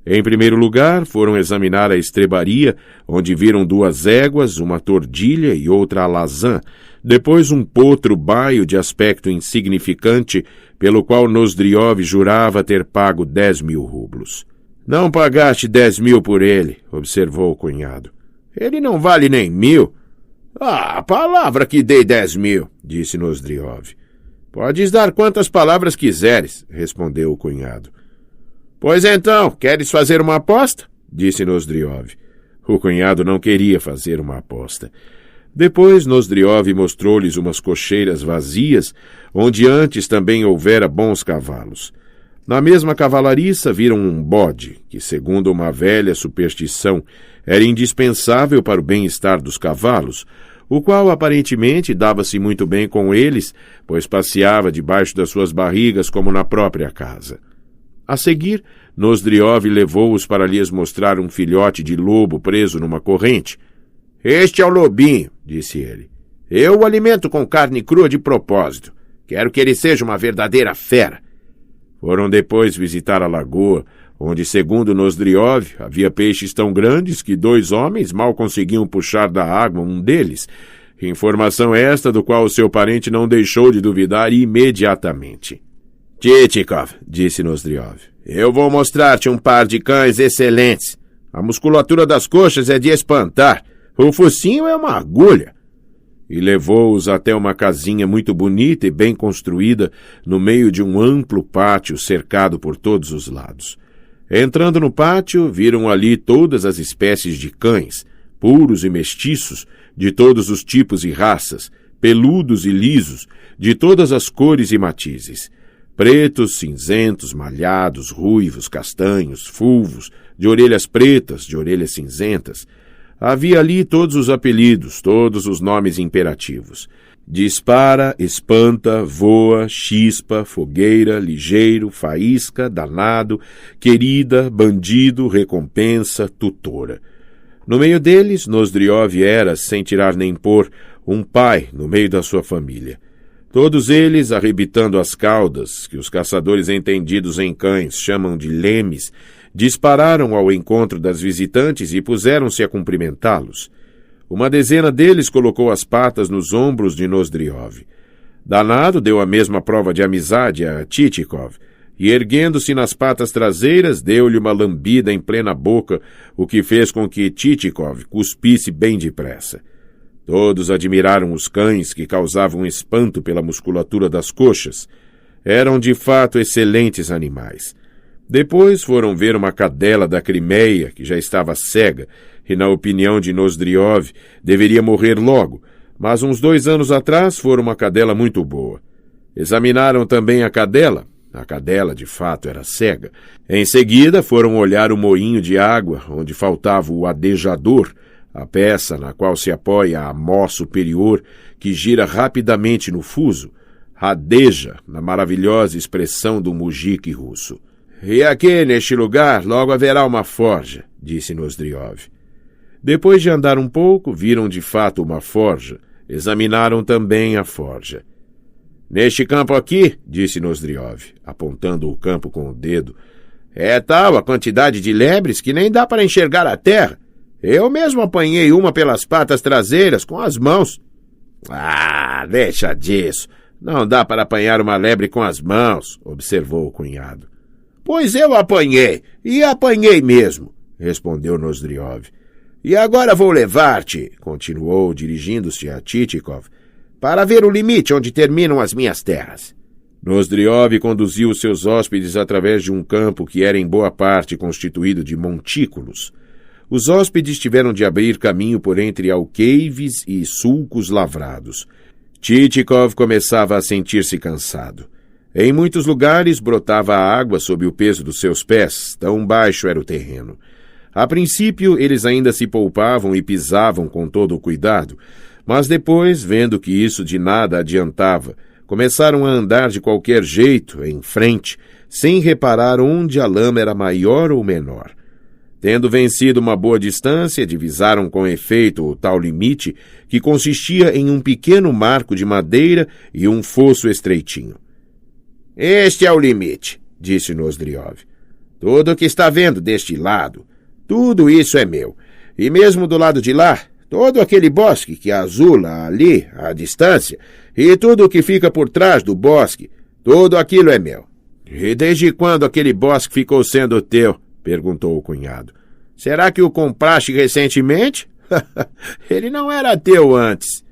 [SPEAKER 2] Em primeiro lugar, foram examinar a estrebaria, onde viram 2 éguas, uma tordilha e outra alazã, depois um potro baio de aspecto insignificante, pelo qual Nozdriov jurava ter pago 10.000 rublos. "Não pagaste 10.000 por ele", observou o cunhado. "Ele não vale nem 1.000. "Ah, palavra que dei 10.000, disse Nozdriov. "Podes dar quantas palavras quiseres", respondeu o cunhado. "Pois então, queres fazer uma aposta?", disse Nozdriov. O cunhado não queria fazer uma aposta. Depois Nozdriov mostrou-lhes umas cocheiras vazias, onde antes também houvera bons cavalos. Na mesma cavalariça viram um bode, que, segundo uma velha superstição, era indispensável para o bem-estar dos cavalos, o qual aparentemente dava-se muito bem com eles, pois passeava debaixo das suas barrigas como na própria casa. A seguir, Nozdriov levou-os para lhes mostrar um filhote de lobo preso numa corrente. "Este é o lobinho", disse ele. "Eu o alimento com carne crua de propósito. Quero que ele seja uma verdadeira fera." Foram depois visitar a lagoa, onde, segundo Nozdriov, havia peixes tão grandes que 2 homens mal conseguiam puxar da água um deles. Informação esta do qual o seu parente não deixou de duvidar imediatamente. "Tchitchikov", disse Nozdriov, "eu vou mostrar-te um par de cães excelentes. A musculatura das coxas é de espantar. O focinho é uma agulha." e levou-os até uma casinha muito bonita e bem construída no meio de um amplo pátio cercado por todos os lados. Entrando no pátio, viram ali todas as espécies de cães, puros e mestiços, de todos os tipos e raças, peludos e lisos, de todas as cores e matizes, pretos, cinzentos, malhados, ruivos, castanhos, fulvos, de orelhas pretas, de orelhas cinzentas. Havia ali todos os apelidos, todos os nomes imperativos. Dispara, espanta, voa, chispa, fogueira, ligeiro, faísca, danado, querida, bandido, recompensa, tutora. No meio deles, Nosdriov era, sem tirar nem pôr, um pai no meio da sua família. Todos eles, arrebitando as caudas, que os caçadores entendidos em cães chamam de lemes, dispararam ao encontro das visitantes e puseram-se a cumprimentá-los. Uma dezena deles colocou as patas nos ombros de Nosdriov. Danado deu a mesma prova de amizade a Chichikov, e erguendo-se nas patas traseiras, deu-lhe uma lambida em plena boca, o que fez com que Chichikov cuspisse bem depressa. Todos admiraram os cães, que causavam espanto pela musculatura das coxas. Eram de fato excelentes animais. Depois foram ver uma cadela da Crimeia, que já estava cega, e, na opinião de Nosdriov, deveria morrer logo, mas uns 2 anos atrás fora uma cadela muito boa. Examinaram também a cadela, de fato, era cega. Em seguida foram olhar o moinho de água, onde faltava o adejador, a peça na qual se apoia a mó superior, que gira rapidamente no fuso, radeja, na maravilhosa expressão do mujique russo. E aqui, neste lugar, logo haverá uma forja, disse Nosdriov. Depois de andar um pouco, viram de fato uma forja. Examinaram também a forja. Neste campo aqui, disse Nosdriov, apontando o campo com o dedo, é tal a quantidade de lebres que nem dá para enxergar a terra. Eu mesmo apanhei uma pelas patas traseiras com as mãos. Ah, deixa disso. Não dá para apanhar uma lebre com as mãos, observou o cunhado. Pois eu apanhei, e apanhei mesmo, respondeu Nosdriov. E agora vou levar-te, continuou, dirigindo-se a Chichikov, para ver o limite onde terminam as minhas terras. Nosdriov conduziu os seus hóspedes através de um campo que era em boa parte constituído de montículos. Os hóspedes tiveram de abrir caminho por entre alqueives e sulcos lavrados. Chichikov começava a sentir-se cansado. Em muitos lugares brotava a água sob o peso dos seus pés, tão baixo era o terreno. A princípio, eles ainda se poupavam e pisavam com todo o cuidado, mas depois, vendo que isso de nada adiantava, começaram a andar de qualquer jeito, em frente, sem reparar onde a lama era maior ou menor. Tendo vencido uma boa distância, divisaram com efeito o tal limite, que consistia em um pequeno marco de madeira e um fosso estreitinho. Este é o limite, disse Nosdriov. Tudo o que está vendo deste lado, tudo isso é meu. E mesmo do lado de lá, todo aquele bosque que azula ali, à distância, e tudo o que fica por trás do bosque, tudo aquilo é meu. E desde quando aquele bosque ficou sendo teu? Perguntou o cunhado. Será que o compraste recentemente? Ele não era teu antes.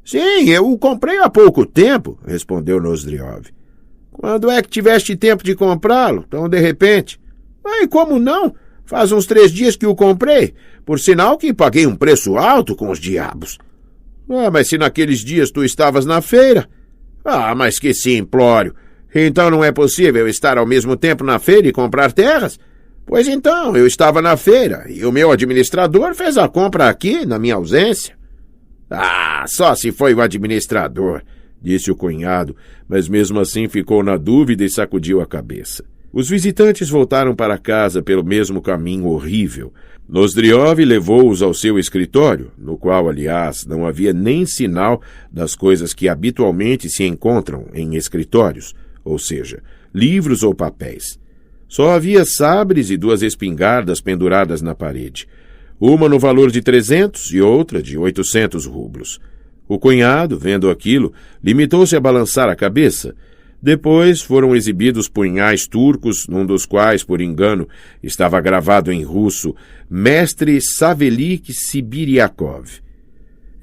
[SPEAKER 2] Sim, eu o comprei há pouco tempo, respondeu Nosdriov. Quando é que tiveste tempo de comprá-lo, tão de repente? E como não? Faz uns 3 dias que o comprei, por sinal que paguei um preço alto com os diabos. Mas se naqueles dias tu estavas na feira... mas que simplório! Então não é possível estar ao mesmo tempo na feira e comprar terras? Pois então, eu estava na feira e o meu administrador fez a compra aqui, na minha ausência. Só se foi o administrador, disse o cunhado, mas mesmo assim ficou na dúvida e sacudiu a cabeça. Os visitantes voltaram para casa pelo mesmo caminho horrível. Nosdriov levou-os ao seu escritório, no qual, aliás, não havia nem sinal das coisas que habitualmente se encontram em escritórios, ou seja, livros ou papéis. Só havia sabres e 2 espingardas penduradas na parede, uma no valor de 300 e outra de 800 rublos. O cunhado, vendo aquilo, limitou-se a balançar a cabeça. Depois foram exibidos punhais turcos, num dos quais, por engano, estava gravado em russo, Mestre Savelik Sibiriakov.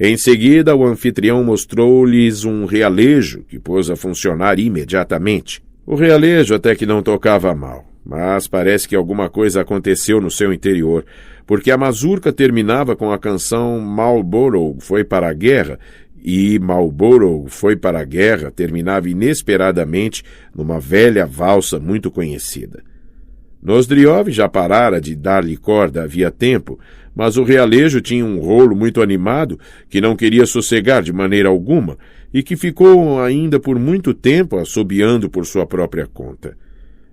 [SPEAKER 2] Em seguida, o anfitrião mostrou-lhes um realejo que pôs a funcionar imediatamente. O realejo até que não tocava mal, mas parece que alguma coisa aconteceu no seu interior, porque a mazurca terminava com a canção Marlborough foi para a guerra, e Marlborough foi para a guerra terminava inesperadamente numa velha valsa muito conhecida. Nozdriov já parara de dar-lhe corda havia tempo, mas o realejo tinha um rolo muito animado que não queria sossegar de maneira alguma e que ficou ainda por muito tempo assobiando por sua própria conta.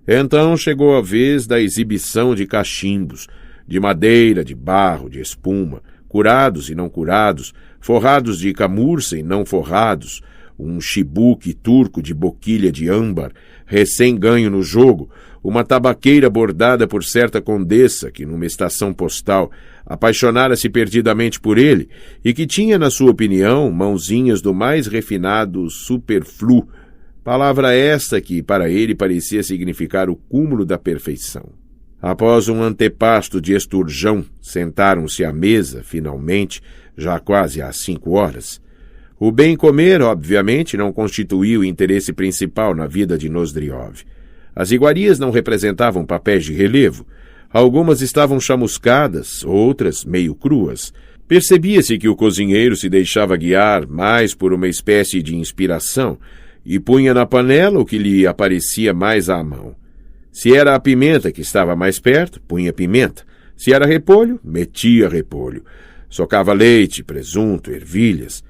[SPEAKER 2] Então chegou a vez da exibição de cachimbos, de madeira, de barro, de espuma, curados e não curados, forrados de camurça e não forrados, um chibuque turco de boquilha de âmbar, recém-ganho no jogo, uma tabaqueira bordada por certa condessa que, numa estação postal, apaixonara-se perdidamente por ele e que tinha, na sua opinião, mãozinhas do mais refinado superflu, palavra esta que, para ele, parecia significar o cúmulo da perfeição. Após um antepasto de esturjão, sentaram-se à mesa, finalmente, já quase às 5 horas. O bem comer, obviamente, não constituía o interesse principal na vida de Nozdriov. As iguarias não representavam papéis de relevo. Algumas estavam chamuscadas, outras meio cruas. Percebia-se que o cozinheiro se deixava guiar mais por uma espécie de inspiração e punha na panela o que lhe aparecia mais à mão. Se era a pimenta que estava mais perto, punha pimenta. Se era repolho, metia repolho. Socava leite, presunto, ervilhas.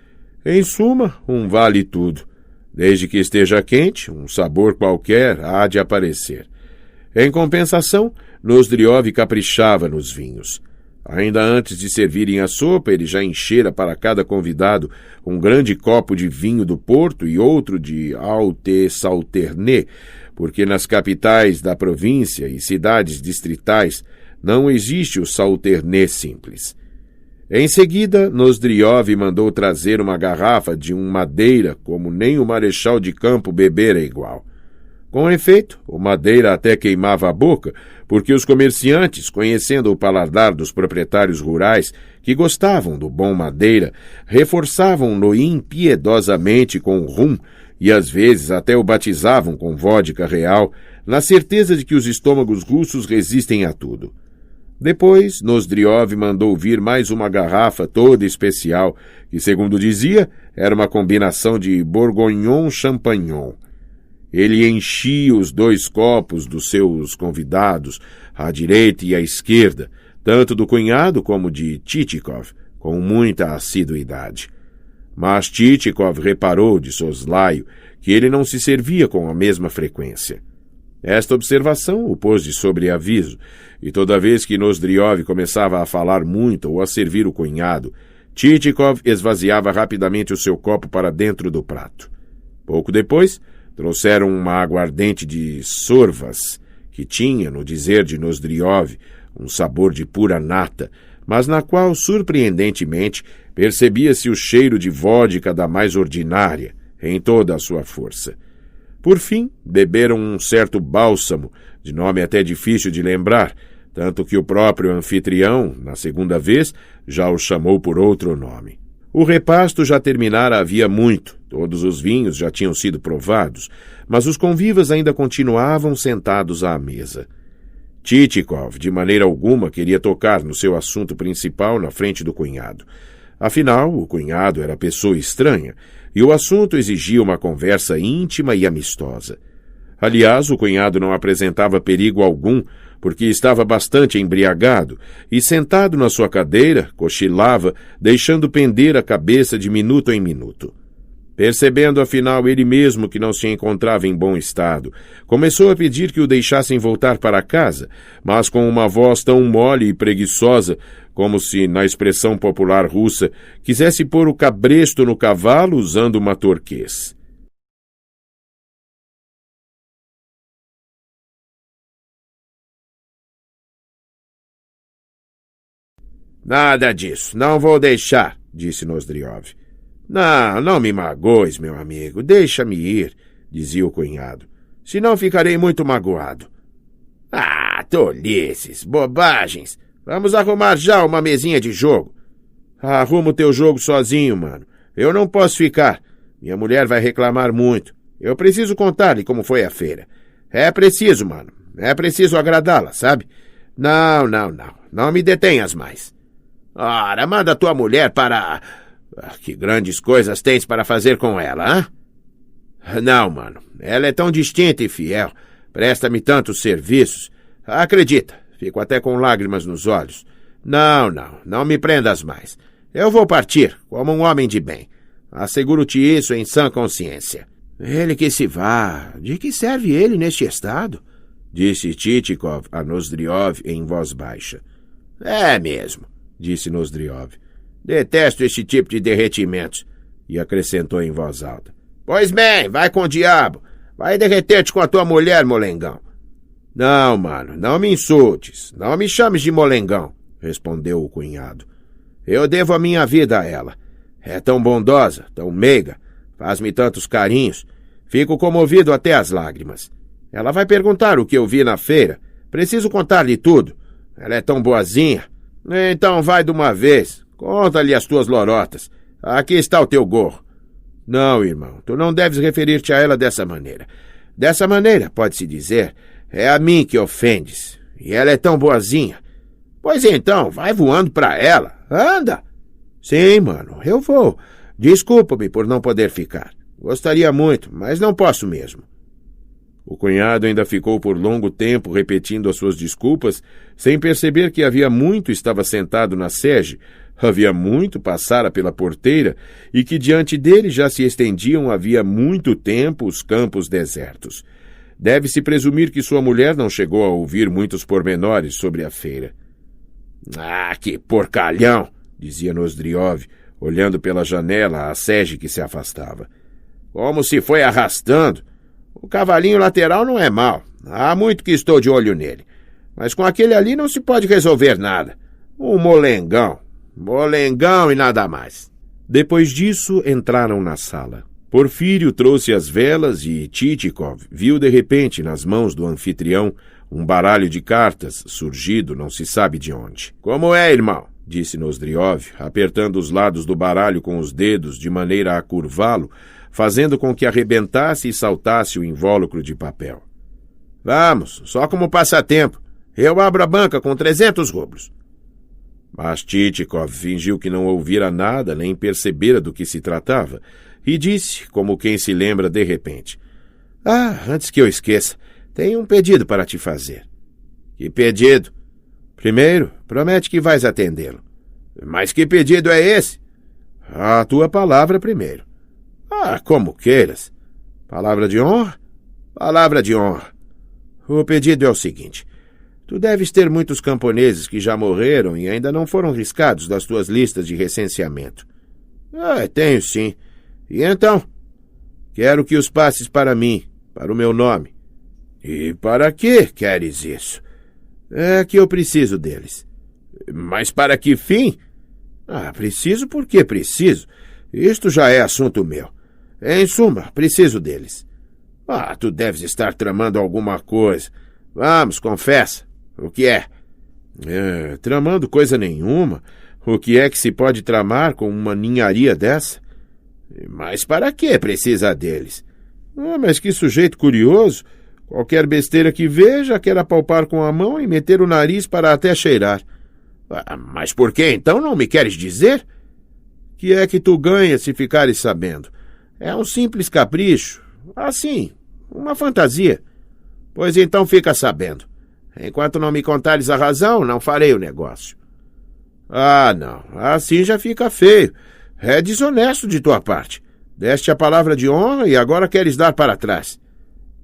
[SPEAKER 2] Em suma, um vale-tudo. Desde que esteja quente, um sabor qualquer há de aparecer. Em compensação, Nozdriov caprichava nos vinhos. Ainda antes de servirem a sopa, ele já enchera para cada convidado um grande copo de vinho do Porto e outro de Haute Sauternes, porque nas capitais da província e cidades distritais não existe o Sauternes simples. Em seguida, Nozdriov mandou trazer uma garrafa de um Madeira como nem o marechal de campo bebera igual. Com efeito, o Madeira até queimava a boca, porque os comerciantes, conhecendo o paladar dos proprietários rurais, que gostavam do bom Madeira, reforçavam-no impiedosamente com rum e às vezes até o batizavam com vodka real, na certeza de que os estômagos russos resistem a tudo. Depois, Nozdriov mandou vir mais uma garrafa toda especial, que, segundo dizia, era uma combinação de Bourgognon-Champagnon. Ele enchia os 2 copos dos seus convidados, à direita e à esquerda, tanto do cunhado como de Tchitchikov, com muita assiduidade. Mas Tchitchikov reparou, de soslaio, que ele não se servia com a mesma frequência. Esta observação o pôs de sobreaviso, e toda vez que Nozdriov começava a falar muito ou a servir o cunhado, Tchitchikov esvaziava rapidamente o seu copo para dentro do prato. Pouco depois, trouxeram uma aguardente de sorvas, que tinha, no dizer de Nozdriov, um sabor de pura nata, mas na qual, surpreendentemente, percebia-se o cheiro de vodka da mais ordinária, em toda a sua força. Por fim, beberam um certo bálsamo, de nome até difícil de lembrar, tanto que o próprio anfitrião, na segunda vez, já o chamou por outro nome. O repasto já terminara havia muito, todos os vinhos já tinham sido provados, mas os convivas ainda continuavam sentados à mesa. Tchitchikov, de maneira alguma, queria tocar no seu assunto principal na frente do cunhado. Afinal, o cunhado era pessoa estranha, e o assunto exigia uma conversa íntima e amistosa. Aliás, o cunhado não apresentava perigo algum, porque estava bastante embriagado, e sentado na sua cadeira, cochilava, deixando pender a cabeça de minuto em minuto. Percebendo, afinal, ele mesmo que não se encontrava em bom estado, começou a pedir que o deixassem voltar para casa, mas com uma voz tão mole e preguiçosa, como se, na expressão popular russa, quisesse pôr o cabresto no cavalo usando uma torquês. Nada disso, não vou deixar, disse Nozdriov. Não me magoes, meu amigo, deixa-me ir, dizia o cunhado. Senão ficarei muito magoado. Ah, tolices, bobagens. Vamos arrumar já uma mesinha de jogo. Arruma o teu jogo sozinho, mano. Eu não posso ficar. Minha mulher vai reclamar muito. Eu preciso contar-lhe como foi a feira. É preciso, mano. É preciso agradá-la, sabe? Não. Não me detenhas mais. Ora, manda tua mulher para... Que grandes coisas tens para fazer com ela, hã? Não, mano. Ela é tão distinta e fiel. Presta-me tantos serviços. Acredita, fico até com lágrimas nos olhos. Não me prendas mais. Eu vou partir, como um homem de bem. Asseguro-te isso em sã consciência. Ele que se vá. De que serve ele neste estado? Disse Titikov a Nozdriov em voz baixa. É mesmo, disse Nozdriov. Detesto este tipo de derretimentos. E acrescentou em voz alta. Pois bem, vai com o diabo. Vai derreter-te com a tua mulher, molengão. Não, mano, não me insultes. Não me chames de molengão, respondeu o cunhado. Eu devo a minha vida a ela. É tão bondosa, tão meiga, faz-me tantos carinhos. Fico comovido até as lágrimas. Ela vai perguntar o que eu vi na feira. Preciso contar-lhe tudo. Ela é tão boazinha. Então vai de uma vez. Conta-lhe as tuas lorotas. Aqui está o teu gorro. Não, irmão, tu não deves referir-te a ela dessa maneira. Dessa maneira, pode-se dizer, é a mim que ofendes. E ela é tão boazinha. Pois então, vai voando pra ela. Anda! Sim, mano, eu vou. Desculpa-me por não poder ficar. Gostaria muito, mas não posso mesmo. O cunhado ainda ficou por longo tempo repetindo as suas desculpas, sem perceber que havia muito estava sentado na sege, havia muito passara pela porteira e que diante dele já se estendiam havia muito tempo os campos desertos. Deve-se presumir que sua mulher não chegou a ouvir muitos pormenores sobre a feira. Ah, que porcalhão! Dizia Nozdriov, olhando pela janela a sege que se afastava. Como se foi arrastando! O cavalinho lateral não é mau. Há muito que estou de olho nele. Mas com aquele ali não se pode resolver nada. Um molengão. Molengão e nada mais. Depois disso, entraram na sala. Porfírio trouxe as velas e Titikov viu de repente nas mãos do anfitrião um baralho de cartas surgido não se sabe de onde. Como é, irmão? Disse Nozdriov, apertando os lados do baralho com os dedos de maneira a curvá-lo, fazendo com que arrebentasse e saltasse o invólucro de papel. Vamos, só como passatempo. Eu abro a banca com 300 rublos. Mas Titikov fingiu que não ouvira nada nem percebera do que se tratava e disse, como quem se lembra de repente. Antes que eu esqueça, tenho um pedido para te fazer. Que pedido? Primeiro, promete que vais atendê-lo. Mas que pedido é esse? A tua palavra primeiro. Como queiras. Palavra de honra? Palavra de honra. O pedido é o seguinte. Tu deves ter muitos camponeses que já morreram e ainda não foram riscados das tuas listas de recenseamento. Tenho sim. E então? Quero que os passes para mim, para o meu nome. E para que queres isso? É que eu preciso deles. Mas para que fim? Preciso porque preciso. Isto já é assunto meu. Em suma, preciso deles. Tu deves estar tramando alguma coisa. Vamos, confessa. O que é? Tramando coisa nenhuma. O que é que se pode tramar com uma ninharia dessa? Mas para que precisa deles? Mas que sujeito curioso. Qualquer besteira que veja quer apalpar com a mão e meter o nariz para até cheirar. Mas por que então não me queres dizer? Que é que tu ganhas se ficares sabendo? É um simples capricho. Assim, uma fantasia. Pois então fica sabendo. Enquanto não me contares a razão, não farei o negócio. Não. Assim já fica feio. É desonesto de tua parte. Deste a palavra de honra e agora queres dar para trás.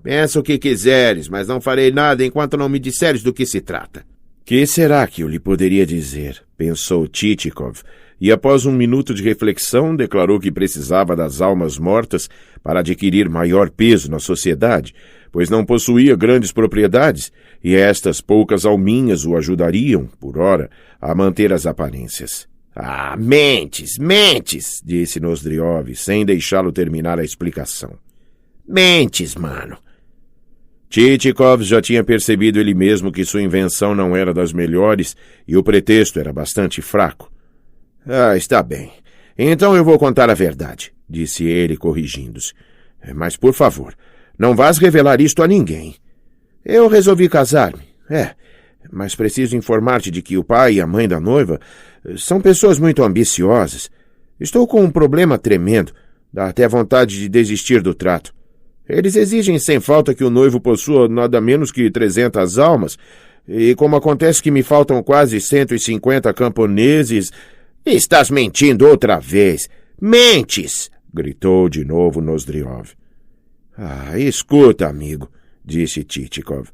[SPEAKER 2] Pensa o que quiseres, mas não farei nada enquanto não me disseres do que se trata. Que será que eu lhe poderia dizer? Pensou Titikov, e após um minuto de reflexão declarou que precisava das almas mortas para adquirir maior peso na sociedade, pois não possuía grandes propriedades, e estas poucas alminhas o ajudariam, por ora, a manter as aparências. Mentes, disse Nozdriov, sem deixá-lo terminar a explicação. Mentes, mano. Titikov já tinha percebido ele mesmo que sua invenção não era das melhores e o pretexto era bastante fraco. Está bem. Então eu vou contar a verdade, disse ele, corrigindo-se. Mas, por favor, não vás revelar isto a ninguém. Eu resolvi casar-me. Mas preciso informar-te de que o pai e a mãe da noiva são pessoas muito ambiciosas. Estou com um problema tremendo. Dá até vontade de desistir do trato. Eles exigem sem falta que o noivo possua nada menos que 300 almas, e como acontece que me faltam quase 150 camponeses... Estás mentindo outra vez! Mentes! Gritou de novo Nozdriov. Escuta, amigo, disse Chichikov.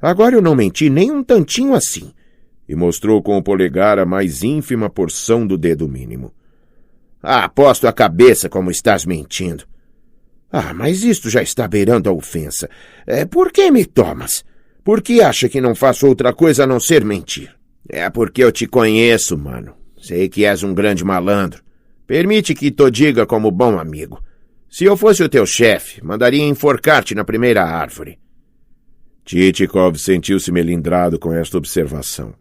[SPEAKER 2] Agora eu não menti nem um tantinho assim. E mostrou com o polegar a mais ínfima porção do dedo mínimo. Aposto a cabeça como estás mentindo. Mas isto já está beirando a ofensa. Por que me tomas? Por que acha que não faço outra coisa a não ser mentir? É porque eu te conheço, mano. Sei que és um grande malandro. Permite que te diga como bom amigo. Se eu fosse o teu chefe, mandaria enforcar-te na primeira árvore. Chichikov sentiu-se melindrado com esta observação.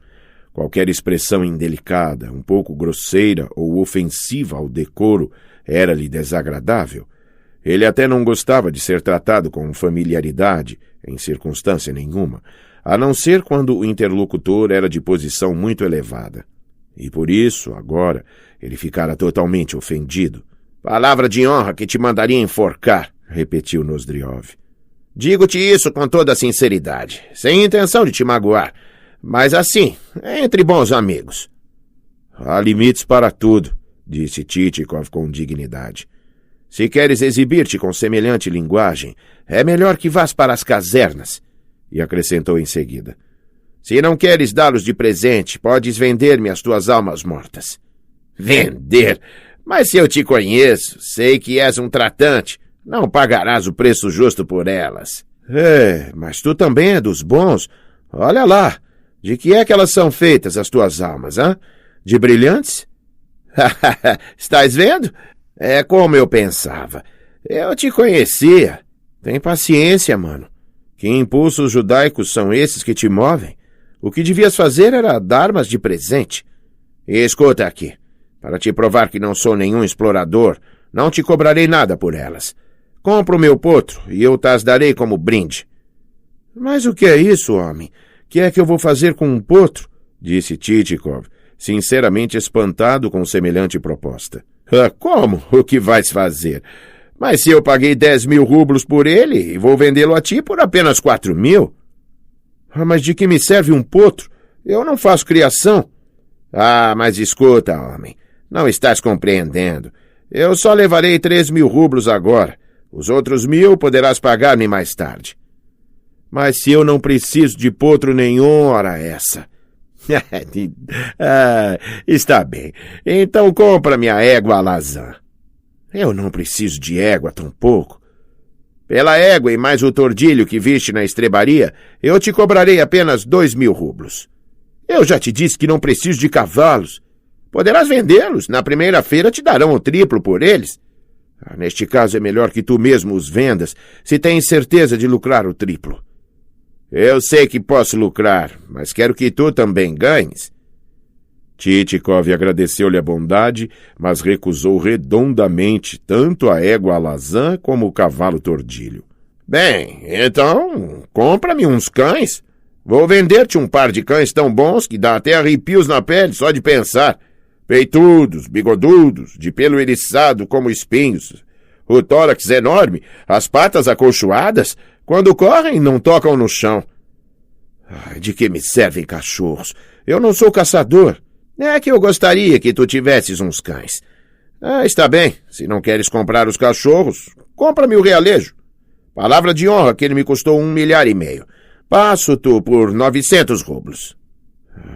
[SPEAKER 2] Qualquer expressão indelicada, um pouco grosseira ou ofensiva ao decoro era-lhe desagradável. Ele até não gostava de ser tratado com familiaridade, em circunstância nenhuma, a não ser quando o interlocutor era de posição muito elevada. E por isso, agora, ele ficara totalmente ofendido. Palavra de honra que te mandaria enforcar, repetiu Nozdriov. Digo-te isso com toda a sinceridade, sem intenção de te magoar, mas assim, entre bons amigos. Há limites para tudo, disse Chichikov com dignidade. Se queres exibir-te com semelhante linguagem, é melhor que vás para as casernas. E acrescentou em seguida. Se não queres dá-los de presente, podes vender-me as tuas almas mortas. Vender? Mas se eu te conheço, sei que és um tratante, não pagarás o preço justo por elas. Mas tu também é dos bons. Olha lá, de que é que elas são feitas, as tuas almas, hã? De brilhantes? Estás vendo? É como eu pensava. Eu te conhecia. Tem paciência, mano. Que impulsos judaicos são esses que te movem? O que devias fazer era dar-mas de presente. E escuta aqui. Para te provar que não sou nenhum explorador, não te cobrarei nada por elas. Compra o meu potro e eu t'as darei como brinde. Mas o que é isso, homem? Que é que eu vou fazer com um potro? Disse Chichikov, sinceramente espantado com semelhante proposta. Como? O que vais fazer? Mas se eu paguei 10.000 rublos por ele e vou vendê-lo a ti por apenas 4.000? Mas de que me serve um potro? Eu não faço criação. Mas escuta, homem, não estás compreendendo. Eu só levarei 3.000 rublos agora. Os outros 1.000 poderás pagar-me mais tarde. Mas se eu não preciso de potro nenhum, ora essa. Está bem. Então compra-me a égua alazã. Eu não preciso de égua tampouco. Pela égua e mais o tordilho que viste na estrebaria, eu te cobrarei apenas 2.000 rublos. Eu já te disse que não preciso de cavalos. Poderás vendê-los. Na primeira feira te darão o triplo por eles. Neste caso é melhor que tu mesmo os vendas, se tens certeza de lucrar o triplo. Eu sei que posso lucrar, mas quero que tu também ganhes. Chichikov agradeceu-lhe a bondade, mas recusou redondamente tanto a égua alazã como o cavalo tordilho. Bem, então, compra-me uns cães. Vou vender-te um par de cães tão bons que dá até arrepios na pele só de pensar. Peitudos, bigodudos, de pelo eriçado como espinhos. O tórax enorme, as patas acolchoadas, quando correm não tocam no chão. De que me servem cachorros? Eu não sou caçador. É que eu gostaria que tu tivesses uns cães. Está bem, se não queres comprar os cachorros, compra-me o realejo. Palavra de honra que ele me custou 1,5 milhar. Passo-te por 900 rublos.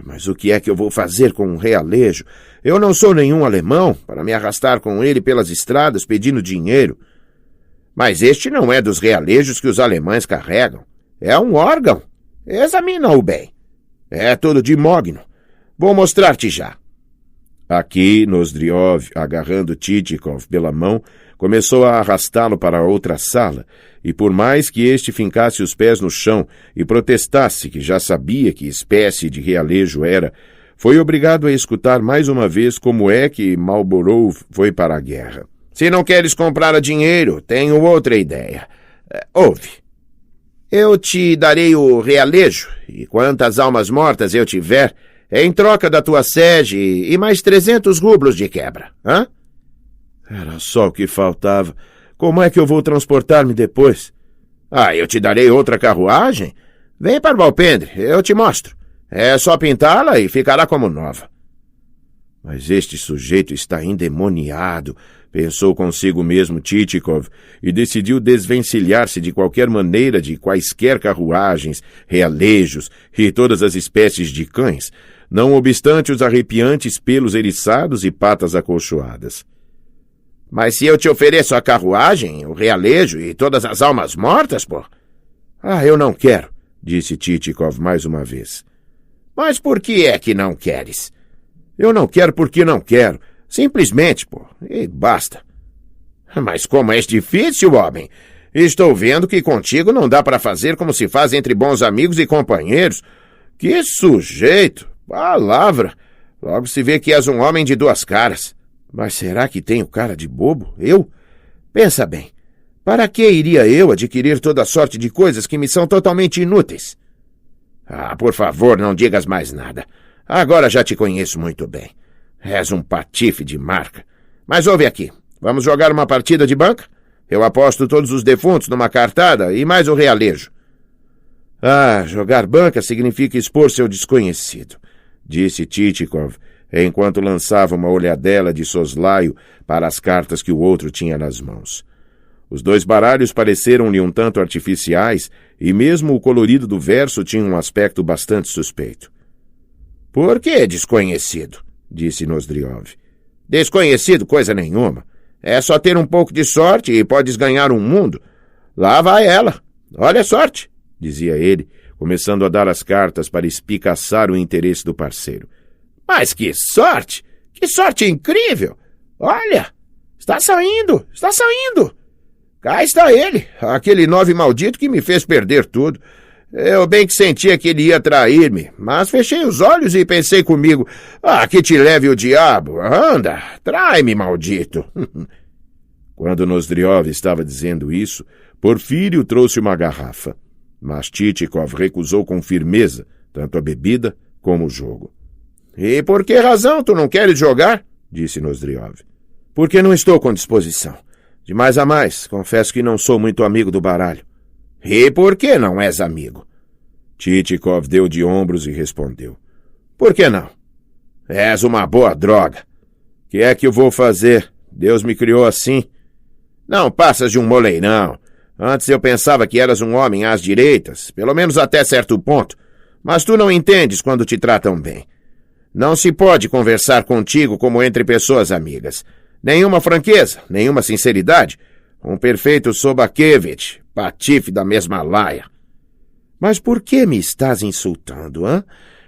[SPEAKER 2] Mas o que é que eu vou fazer com um realejo? Eu não sou nenhum alemão para me arrastar com ele pelas estradas pedindo dinheiro. Mas este não é dos realejos que os alemães carregam. É um órgão. Examina-o bem. É tudo de mogno. Vou mostrar-te já. Aqui, Nozdriov, agarrando Chichikov pela mão, começou a arrastá-lo para outra sala, e por mais que este fincasse os pés no chão e protestasse que já sabia que espécie de realejo era, foi obrigado a escutar mais uma vez como é que Marlborough foi para a guerra. Se não queres comprar a dinheiro, tenho outra ideia. Ouve. Eu te darei o realejo, e quantas almas mortas eu tiver, em troca da tua sege e mais 300 rublos de quebra. Hã? Era só o que faltava. Como é que eu vou transportar-me depois? Eu te darei outra carruagem? Vem para o alpendre, eu te mostro. É só pintá-la e ficará como nova. Mas este sujeito está endemoniado, pensou consigo mesmo Chichikov, e decidiu desvencilhar-se de qualquer maneira de quaisquer carruagens, realejos e todas as espécies de cães, não obstante os arrepiantes pelos eriçados e patas acolchoadas. Mas se eu te ofereço a carruagem, o realejo e todas as almas mortas, pô? Eu não quero, disse Chichikov mais uma vez. Mas por que é que não queres? Eu não quero porque não quero. Simplesmente, pô. E basta. Mas como és difícil, homem. Estou vendo que contigo não dá para fazer como se faz entre bons amigos e companheiros. Que sujeito. Palavra. Logo se vê que és um homem de duas caras. Mas será que tenho cara de bobo? Eu? Pensa bem. Para que iria eu adquirir toda sorte de coisas que me são totalmente inúteis? Por favor, não digas mais nada. Agora já te conheço muito bem. És um patife de marca. Mas ouve aqui. Vamos jogar uma partida de banca? Eu aposto todos os defuntos numa cartada e mais o realejo. Jogar banca significa expor-se ao desconhecido, disse Chichikov, enquanto lançava uma olhadela de soslaio para as cartas que o outro tinha nas mãos. Os dois baralhos pareceram-lhe um tanto artificiais e mesmo o colorido do verso tinha um aspecto bastante suspeito. — Por que desconhecido? — disse Nozdriov. — Desconhecido coisa nenhuma. É só ter um pouco de sorte e podes ganhar um mundo. Lá vai ela. Olha a sorte, dizia ele, começando a dar as cartas para espicaçar o interesse do parceiro. — Mas que sorte! Que sorte incrível! Olha! Está saindo! Está saindo! Cá está ele, aquele 9 maldito que me fez perder tudo. Eu bem que sentia que ele ia trair-me, mas fechei os olhos e pensei comigo, que te leve o diabo, anda, trai-me, maldito. Quando Nozdriov estava dizendo isso, Porfírio trouxe uma garrafa, mas Chichikov recusou com firmeza, tanto a bebida como o jogo. — E por que razão tu não queres jogar? — disse Nozdriov. — Porque não estou com disposição. De mais a mais, confesso que não sou muito amigo do baralho. — E por que não és amigo? Chichikov deu de ombros e respondeu. — Por que não? És uma boa droga. Que é que eu vou fazer? Deus me criou assim. Não passas de um moleirão. Antes eu pensava que eras um homem às direitas, pelo menos até certo ponto. Mas tu não entendes quando te tratam bem. Não se pode conversar contigo como entre pessoas amigas. Nenhuma franqueza, nenhuma sinceridade. Um perfeito Sobakevich, patife da mesma laia. Mas por que me estás insultando, hã?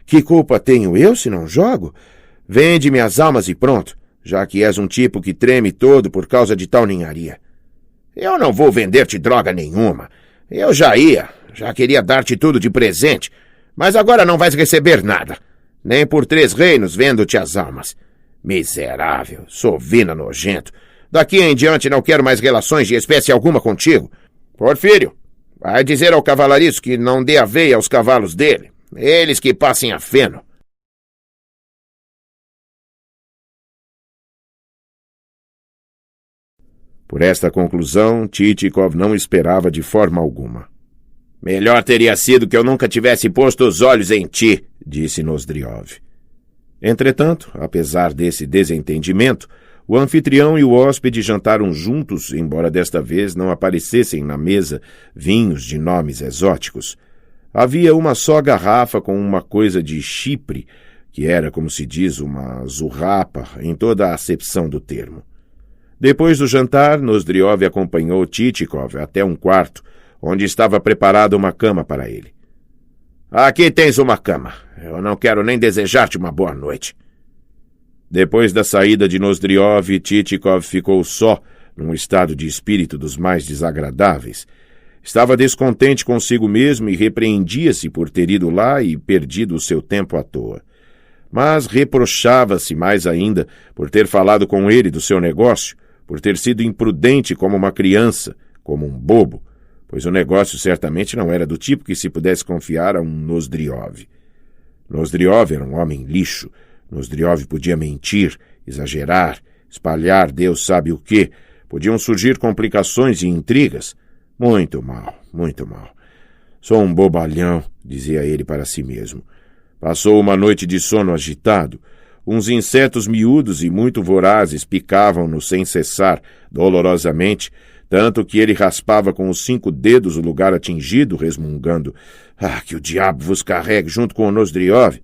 [SPEAKER 2] Que culpa tenho eu se não jogo? Vende-me as almas e pronto, já que és um tipo que treme todo por causa de tal ninharia. Eu não vou vender-te droga nenhuma. Eu já queria dar-te tudo de presente, mas agora não vais receber nada. Nem por 3 reinos vendo-te as almas. Miserável, sovina nojento. Daqui em diante não quero mais relações de espécie alguma contigo. Porfírio, vai dizer ao cavalariço que não dê aveia aos cavalos dele. Eles que passem a feno. Por esta conclusão, Chichikov não esperava de forma alguma. Melhor teria sido que eu nunca tivesse posto os olhos em ti, disse Nozdriov. Entretanto, apesar desse desentendimento, o anfitrião e o hóspede jantaram juntos, embora desta vez não aparecessem na mesa vinhos de nomes exóticos. Havia uma só garrafa com uma coisa de Chipre, que era, como se diz, uma zurrapa em toda a acepção do termo. Depois do jantar, Nozdriov acompanhou Chichikov até um quarto, onde estava preparada uma cama para ele. Aqui tens uma cama. Eu não quero nem desejar-te uma boa noite. Depois da saída de Nozdriov, Chichikov ficou só, num estado de espírito dos mais desagradáveis. Estava descontente consigo mesmo e repreendia-se por ter ido lá e perdido o seu tempo à toa. mas reprochava-se mais ainda por ter falado com ele do seu negócio, por ter sido imprudente como uma criança, como um bobo, pois o negócio certamente não era do tipo que se pudesse confiar a um Nozdriov. Nozdriov era um homem lixo. Nozdriov podia mentir, exagerar, espalhar Deus sabe o quê. Podiam surgir complicações e intrigas. Muito mal, muito mal. Sou um bobalhão, dizia ele para si mesmo. Passou uma noite de sono agitado. Uns insetos miúdos e muito vorazes picavam-no sem cessar, dolorosamente, tanto que ele raspava com os 5 dedos o lugar atingido, resmungando: "Ah, que o diabo vos carregue junto com o Nozdriov!"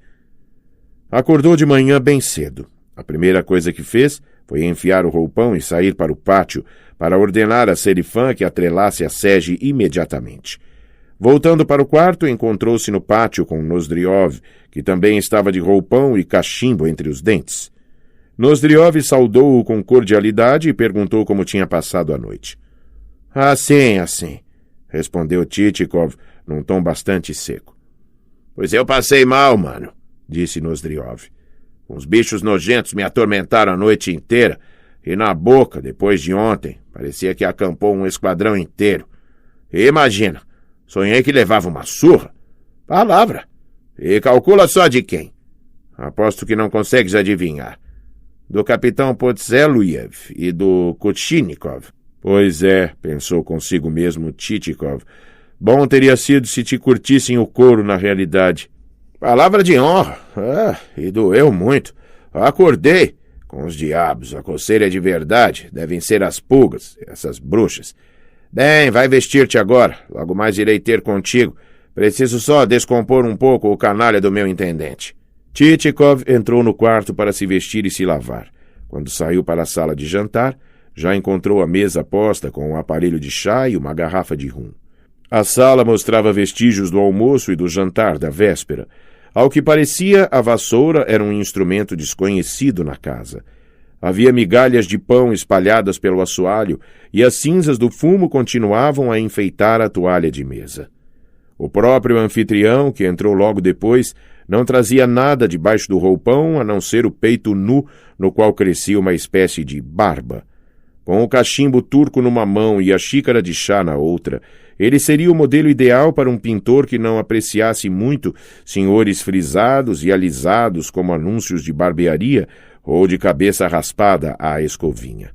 [SPEAKER 2] Acordou de manhã bem cedo. A primeira coisa que fez foi enfiar o roupão e sair para o pátio para ordenar a Serifã que atrelasse a sege imediatamente. Voltando para o quarto, encontrou-se no pátio com Nozdriov, que também estava de roupão e cachimbo entre os dentes. Nozdriov saudou-o com cordialidade e perguntou como tinha passado a noite. Assim, respondeu Tchitchikov num tom bastante seco. Pois eu passei mal, mano, disse Nozdriov. Uns bichos nojentos me atormentaram a noite inteira, e na boca, depois de ontem, parecia que acampou um esquadrão inteiro. E imagina, sonhei que levava uma surra. Palavra. E calcula só de quem. Aposto que não consegues adivinhar. Do capitão Potseluyev e do Kutchinikov. Pois é, pensou consigo mesmo Tchitchikov. Bom teria sido se te curtissem o couro na realidade. Palavra de honra. E doeu muito. Acordei. Com os diabos, a coceira é de verdade. Devem ser as pulgas, essas bruxas. Bem, vai vestir-te agora. Logo mais irei ter contigo. Preciso só descompor um pouco o canalha do meu intendente. Tchitchikov entrou no quarto para se vestir e se lavar. Quando saiu para a sala de jantar, já encontrou a mesa posta com um aparelho de chá e uma garrafa de rum. A sala mostrava vestígios do almoço e do jantar da véspera. Ao que parecia, a vassoura era um instrumento desconhecido na casa. Havia migalhas de pão espalhadas pelo assoalho e as cinzas do fumo continuavam a enfeitar a toalha de mesa. O próprio anfitrião, que entrou logo depois, não trazia nada debaixo do roupão a não ser o peito nu, no qual crescia uma espécie de barba. Com o cachimbo turco numa mão e a xícara de chá na outra, ele seria o modelo ideal para um pintor que não apreciasse muito senhores frisados e alisados como anúncios de barbearia ou de cabeça raspada à escovinha.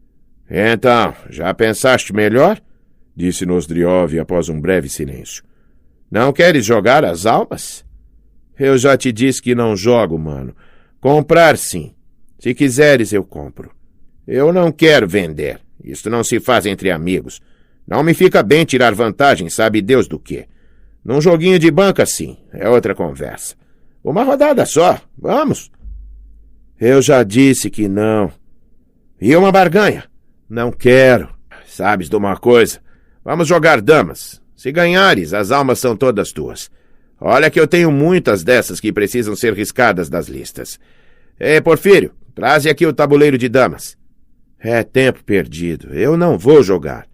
[SPEAKER 2] — Então, já pensaste melhor? — disse Nozdriov após um breve silêncio. — Não queres jogar as almas? — Eu já te disse que não jogo, mano. Comprar, sim. Se quiseres, eu compro. Eu não quero vender. Isto não se faz entre amigos. Não me fica bem tirar vantagem, sabe Deus do quê. Num joguinho de banca, sim. É outra conversa. Uma rodada só. Vamos. Eu já disse que não. E uma barganha? Não quero. Sabes de uma coisa? Vamos jogar damas. Se ganhares, as almas são todas tuas. Olha que eu tenho muitas dessas que precisam ser riscadas das listas. Porfírio, traze aqui o tabuleiro de damas. É tempo perdido. Eu não vou jogar.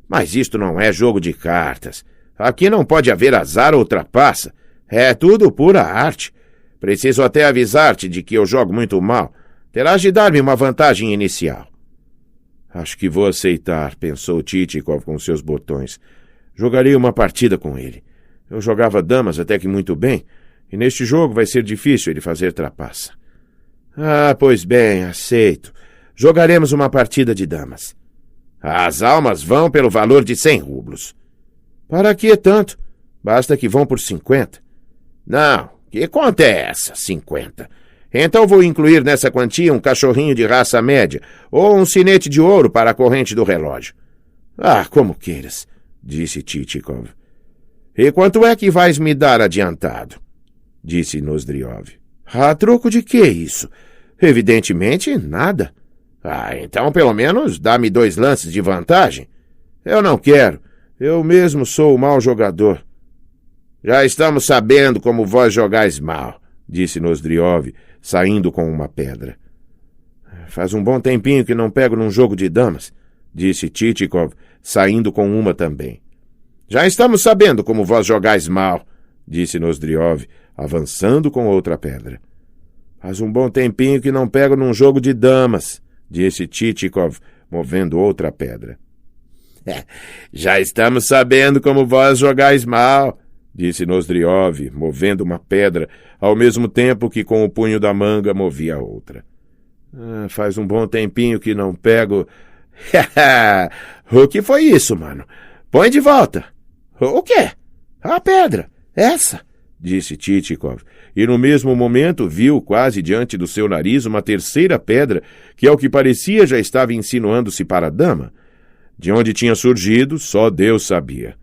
[SPEAKER 2] Mas isto não é jogo de cartas. Aqui não pode haver azar ou trapaça. É tudo pura arte. Preciso até avisar-te de que eu jogo muito mal. Terás de dar-me uma vantagem inicial. Acho que vou aceitar, pensou Tchitchikov com seus botões. Jogarei uma partida com ele. Eu jogava damas até que muito bem, e neste jogo vai ser difícil ele fazer trapaça. Pois bem, aceito. Jogaremos uma partida de damas. As almas vão pelo valor de 100 rublos. Para que tanto? Basta que vão por 50. Não, que conta é essa, 50? Então vou incluir nessa quantia um cachorrinho de raça média ou um sinete de ouro para a corrente do relógio. Como queiras, disse Tchitchikov. E quanto é que vais me dar adiantado? Disse Nozdriov. A troco de que isso? Evidentemente, nada. Então pelo menos dá-me 2 lances de vantagem. Eu não quero. Eu mesmo sou o mau jogador. Já estamos sabendo como vós jogais mal, disse Nozdriov, saindo com uma pedra. Faz um bom tempinho que não pego num jogo de damas, disse Tchitchikov, saindo com uma também. Já estamos sabendo como vós jogais mal, disse Nozdriov, avançando com outra pedra. Faz um bom tempinho que não pego num jogo de damas, disse Chichikov, movendo outra pedra. Já estamos sabendo como vós jogais mal, disse Nozdriov, movendo uma pedra, ao mesmo tempo que com o punho da manga movia a outra. Faz um bom tempinho que não pego... O que foi isso, mano? Põe de volta. O quê? A pedra. Essa, disse Chichikov, e no mesmo momento viu quase diante do seu nariz uma terceira pedra que, ao que parecia, já estava insinuando-se para a dama. De onde tinha surgido, só Deus sabia.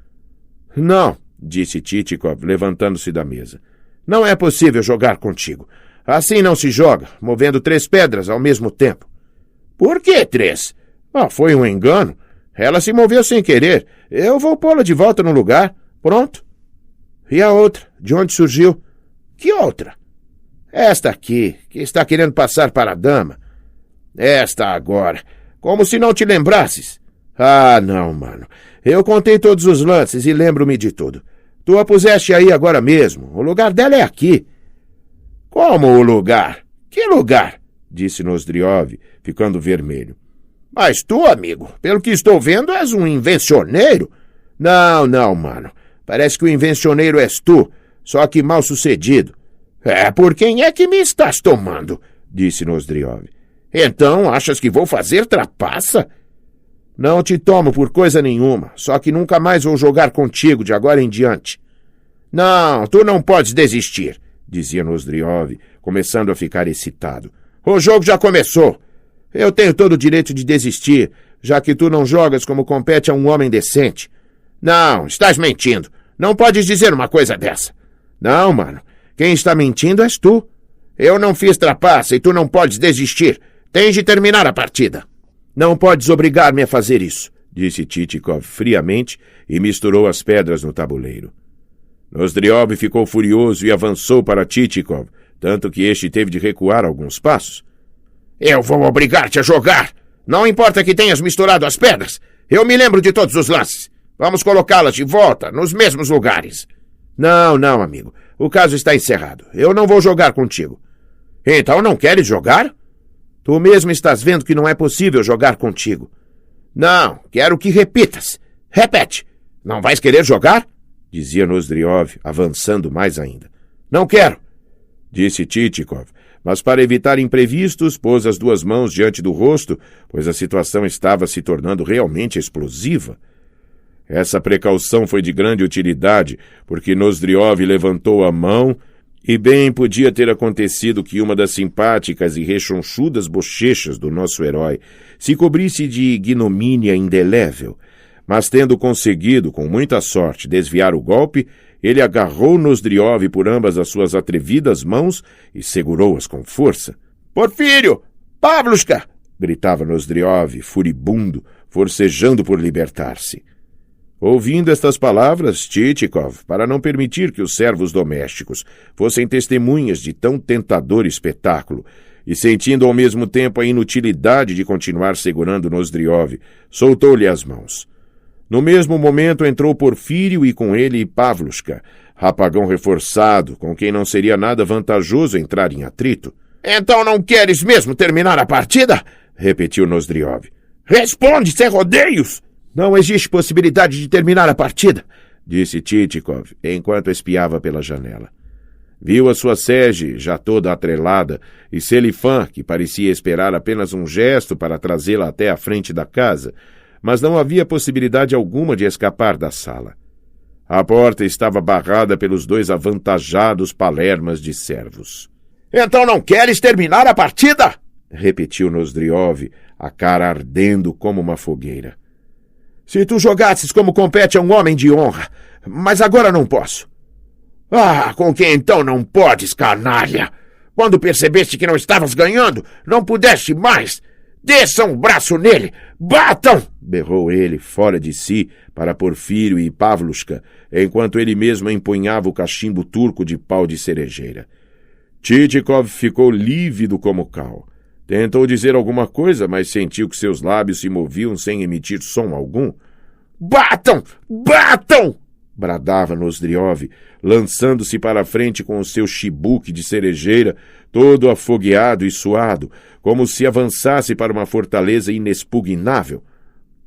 [SPEAKER 2] Não, disse Chichikov, levantando-se da mesa. Não é possível jogar contigo. Assim não se joga, movendo 3 pedras ao mesmo tempo. Por que 3? Foi um engano. Ela se moveu sem querer. Eu vou pô-la de volta no lugar. Pronto. E a outra? De onde surgiu? Que outra? Esta aqui, que está querendo passar para a dama. Esta agora. Como se não te lembrasses. Não, mano. Eu contei todos os lances e lembro-me de tudo. Tu a puseste aí agora mesmo. O lugar dela é aqui. Como o lugar? Que lugar? Disse Nozdriov, ficando vermelho. Mas tu, amigo, pelo que estou vendo, és um invencioneiro. Não, mano. Parece que o invencioneiro és tu, só que mal sucedido. Por quem é que me estás tomando? Disse Nozdriov. Então, achas que vou fazer trapaça? Não te tomo por coisa nenhuma, só que nunca mais vou jogar contigo de agora em diante. Não, tu não podes desistir, dizia Nozdriov, começando a ficar excitado. O jogo já começou. Eu tenho todo o direito de desistir, já que tu não jogas como compete a um homem decente. Não, estás mentindo. Não podes dizer uma coisa dessa. Não, mano. Quem está mentindo és tu. Eu não fiz trapaça e tu não podes desistir. Tens de terminar a partida. Não podes obrigar-me a fazer isso, disse Chichikov friamente e misturou as pedras no tabuleiro. Nozdriov ficou furioso e avançou para Chichikov, tanto que este teve de recuar alguns passos. Eu vou obrigar-te a jogar. Não importa que tenhas misturado as pedras. Eu me lembro de todos os lances. Vamos colocá-las de volta, nos mesmos lugares. Não, amigo. O caso está encerrado. Eu não vou jogar contigo. Então não queres jogar? Tu mesmo estás vendo que não é possível jogar contigo. Não, quero que repitas. Repete. Não vais querer jogar? Dizia Nozdriov, avançando mais ainda. Não quero, disse Chichikov, mas para evitar imprevistos, pôs as 2 mãos diante do rosto, pois a situação estava se tornando realmente explosiva. Essa precaução foi de grande utilidade, porque Nozdriov levantou a mão e bem podia ter acontecido que uma das simpáticas e rechonchudas bochechas do nosso herói se cobrisse de ignomínia indelével, mas tendo conseguido, com muita sorte, desviar o golpe, ele agarrou Nozdriov por ambas as suas atrevidas mãos e segurou-as com força. — Porfírio! Pavlushka! Gritava Nozdriov, furibundo, forcejando por libertar-se. Ouvindo estas palavras, Chichikov, para não permitir que os servos domésticos fossem testemunhas de tão tentador espetáculo, e sentindo ao mesmo tempo a inutilidade de continuar segurando Nozdriov, soltou-lhe as mãos. No mesmo momento entrou Porfírio e com ele Pavlushka, rapagão reforçado, com quem não seria nada vantajoso entrar em atrito. — Então não queres mesmo terminar a partida? — repetiu Nozdriov. — Responde, sem rodeios! — Não existe possibilidade de terminar a partida, disse Chichikov, enquanto espiava pela janela. Viu a sua sege, já toda atrelada, e Selifan, que parecia esperar apenas um gesto para trazê-la até a frente da casa, mas não havia possibilidade alguma de escapar da sala. A porta estava barrada pelos 2 avantajados palermas de servos. — Então não queres terminar a partida? — repetiu Nozdriov, a cara ardendo como uma fogueira. — Se tu jogasses como compete a um homem de honra, mas agora não posso. — Com quem então não podes, canalha? Quando percebeste que não estavas ganhando, não pudeste mais. Desçam o braço nele! Batam! Berrou ele, fora de si, para Porfírio e Pavlushka, enquanto ele mesmo empunhava o cachimbo turco de pau de cerejeira. Chichikov ficou lívido como cal. Tentou dizer alguma coisa, mas sentiu que seus lábios se moviam sem emitir som algum. — Batam! Batam! bradava Nozdriov, lançando-se para a frente com o seu chibuque de cerejeira, todo afogueado e suado, como se avançasse para uma fortaleza inexpugnável.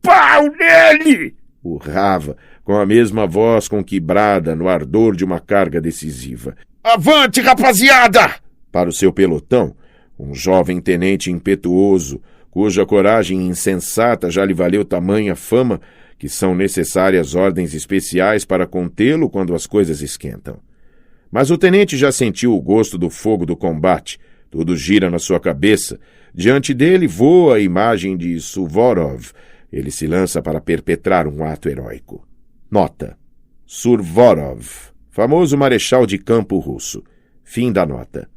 [SPEAKER 2] Pau nele! Urrava, com a mesma voz com que brada no ardor de uma carga decisiva. Avante, rapaziada! Para o seu pelotão, um jovem tenente impetuoso, cuja coragem insensata já lhe valeu tamanha fama que são necessárias ordens especiais para contê-lo quando as coisas esquentam. Mas o tenente já sentiu o gosto do fogo do combate, tudo gira na sua cabeça, diante dele voa a imagem de Suvorov, ele se lança para perpetrar um ato heróico. Nota: Suvorov, famoso marechal de campo russo. Fim da nota.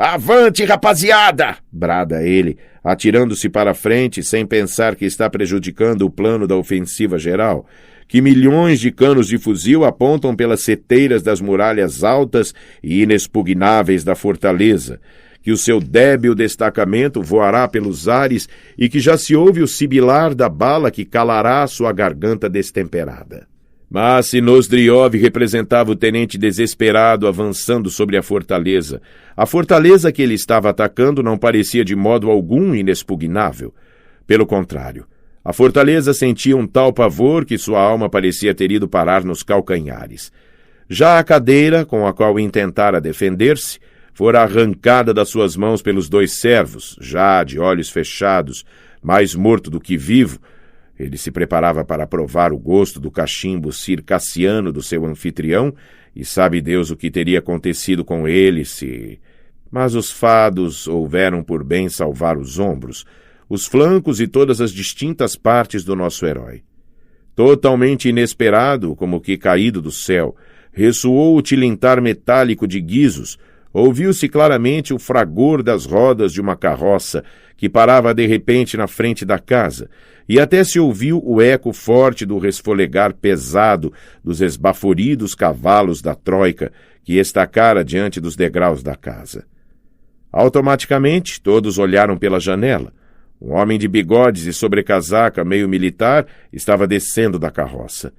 [SPEAKER 2] Avante, rapaziada! Brada ele, atirando-se para a frente sem pensar que está prejudicando o plano da ofensiva geral, que milhões de canos de fuzil apontam pelas seteiras das muralhas altas e inexpugnáveis da fortaleza, que o seu débil destacamento voará pelos ares e que já se ouve o sibilar da bala que calará sua garganta destemperada. Mas se Nozdriov representava o tenente desesperado avançando sobre a fortaleza que ele estava atacando não parecia de modo algum inexpugnável. Pelo contrário, a fortaleza sentia um tal pavor que sua alma parecia ter ido parar nos calcanhares. Já a cadeira, com a qual intentara defender-se, fora arrancada das suas mãos pelos dois servos, já de olhos fechados, mais morto do que vivo. Ele se preparava para provar o gosto do cachimbo circassiano do seu anfitrião, e sabe Deus o que teria acontecido com ele se... Mas os fados houveram por bem salvar os ombros, os flancos e todas as distintas partes do nosso herói. Totalmente inesperado, como que caído do céu, ressoou o tilintar metálico de guizos, ouviu-se claramente o fragor das rodas de uma carroça que parava de repente na frente da casa, e até se ouviu o eco forte do resfolegar pesado dos esbaforidos cavalos da troika que estacara diante dos degraus da casa. Automaticamente, todos olharam pela janela. Um homem de bigodes e sobrecasaca meio militar estava descendo da carroça.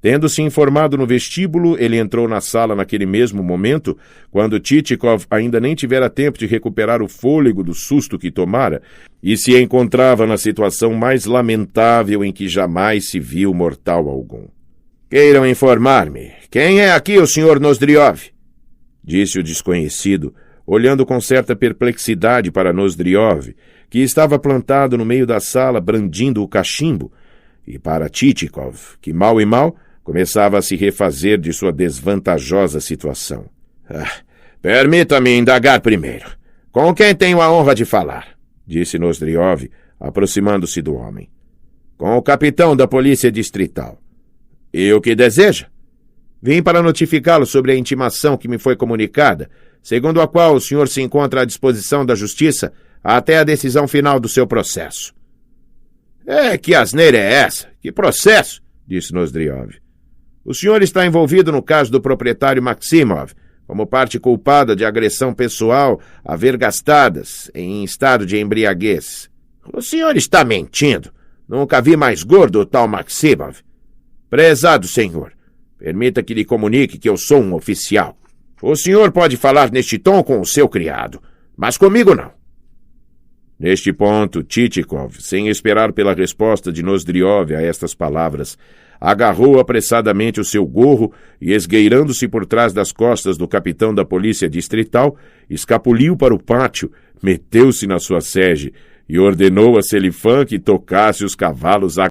[SPEAKER 2] Tendo-se informado no vestíbulo, ele entrou na sala naquele mesmo momento, quando Tchitchikov ainda nem tivera tempo de recuperar o fôlego do susto que tomara, e se encontrava na situação mais lamentável em que jamais se viu mortal algum. Queiram informar-me, quem é aqui o Sr. Nozdriov? Disse o desconhecido, olhando com certa perplexidade para Nozdriov, que estava plantado no meio da sala brandindo o cachimbo, e para Tchitchikov, que mal e mal começava a se refazer de sua desvantajosa situação. Permita-me indagar primeiro. Com quem tenho a honra de falar? Disse Nozdriov, aproximando-se do homem. Com o capitão da polícia distrital. E o que deseja? Vim para notificá-lo sobre a intimação que me foi comunicada, segundo a qual o senhor se encontra à disposição da justiça até a decisão final do seu processo. Que asneira é essa? Que processo? Disse Nozdriov. O senhor está envolvido no caso do proprietário Maximov, como parte culpada de agressão pessoal a vergastadas em estado de embriaguez. O senhor está mentindo. Nunca vi mais gordo o tal Maximov. Prezado senhor, permita que lhe comunique que eu sou um oficial. O senhor pode falar neste tom com o seu criado, mas comigo não. Neste ponto, Tchitchikov, sem esperar pela resposta de Nozdriov a estas palavras, agarrou apressadamente o seu gorro e, esgueirando-se por trás das costas do capitão da polícia distrital, escapuliu para o pátio, meteu-se na sua sege e ordenou a Selifan que tocasse os cavalos a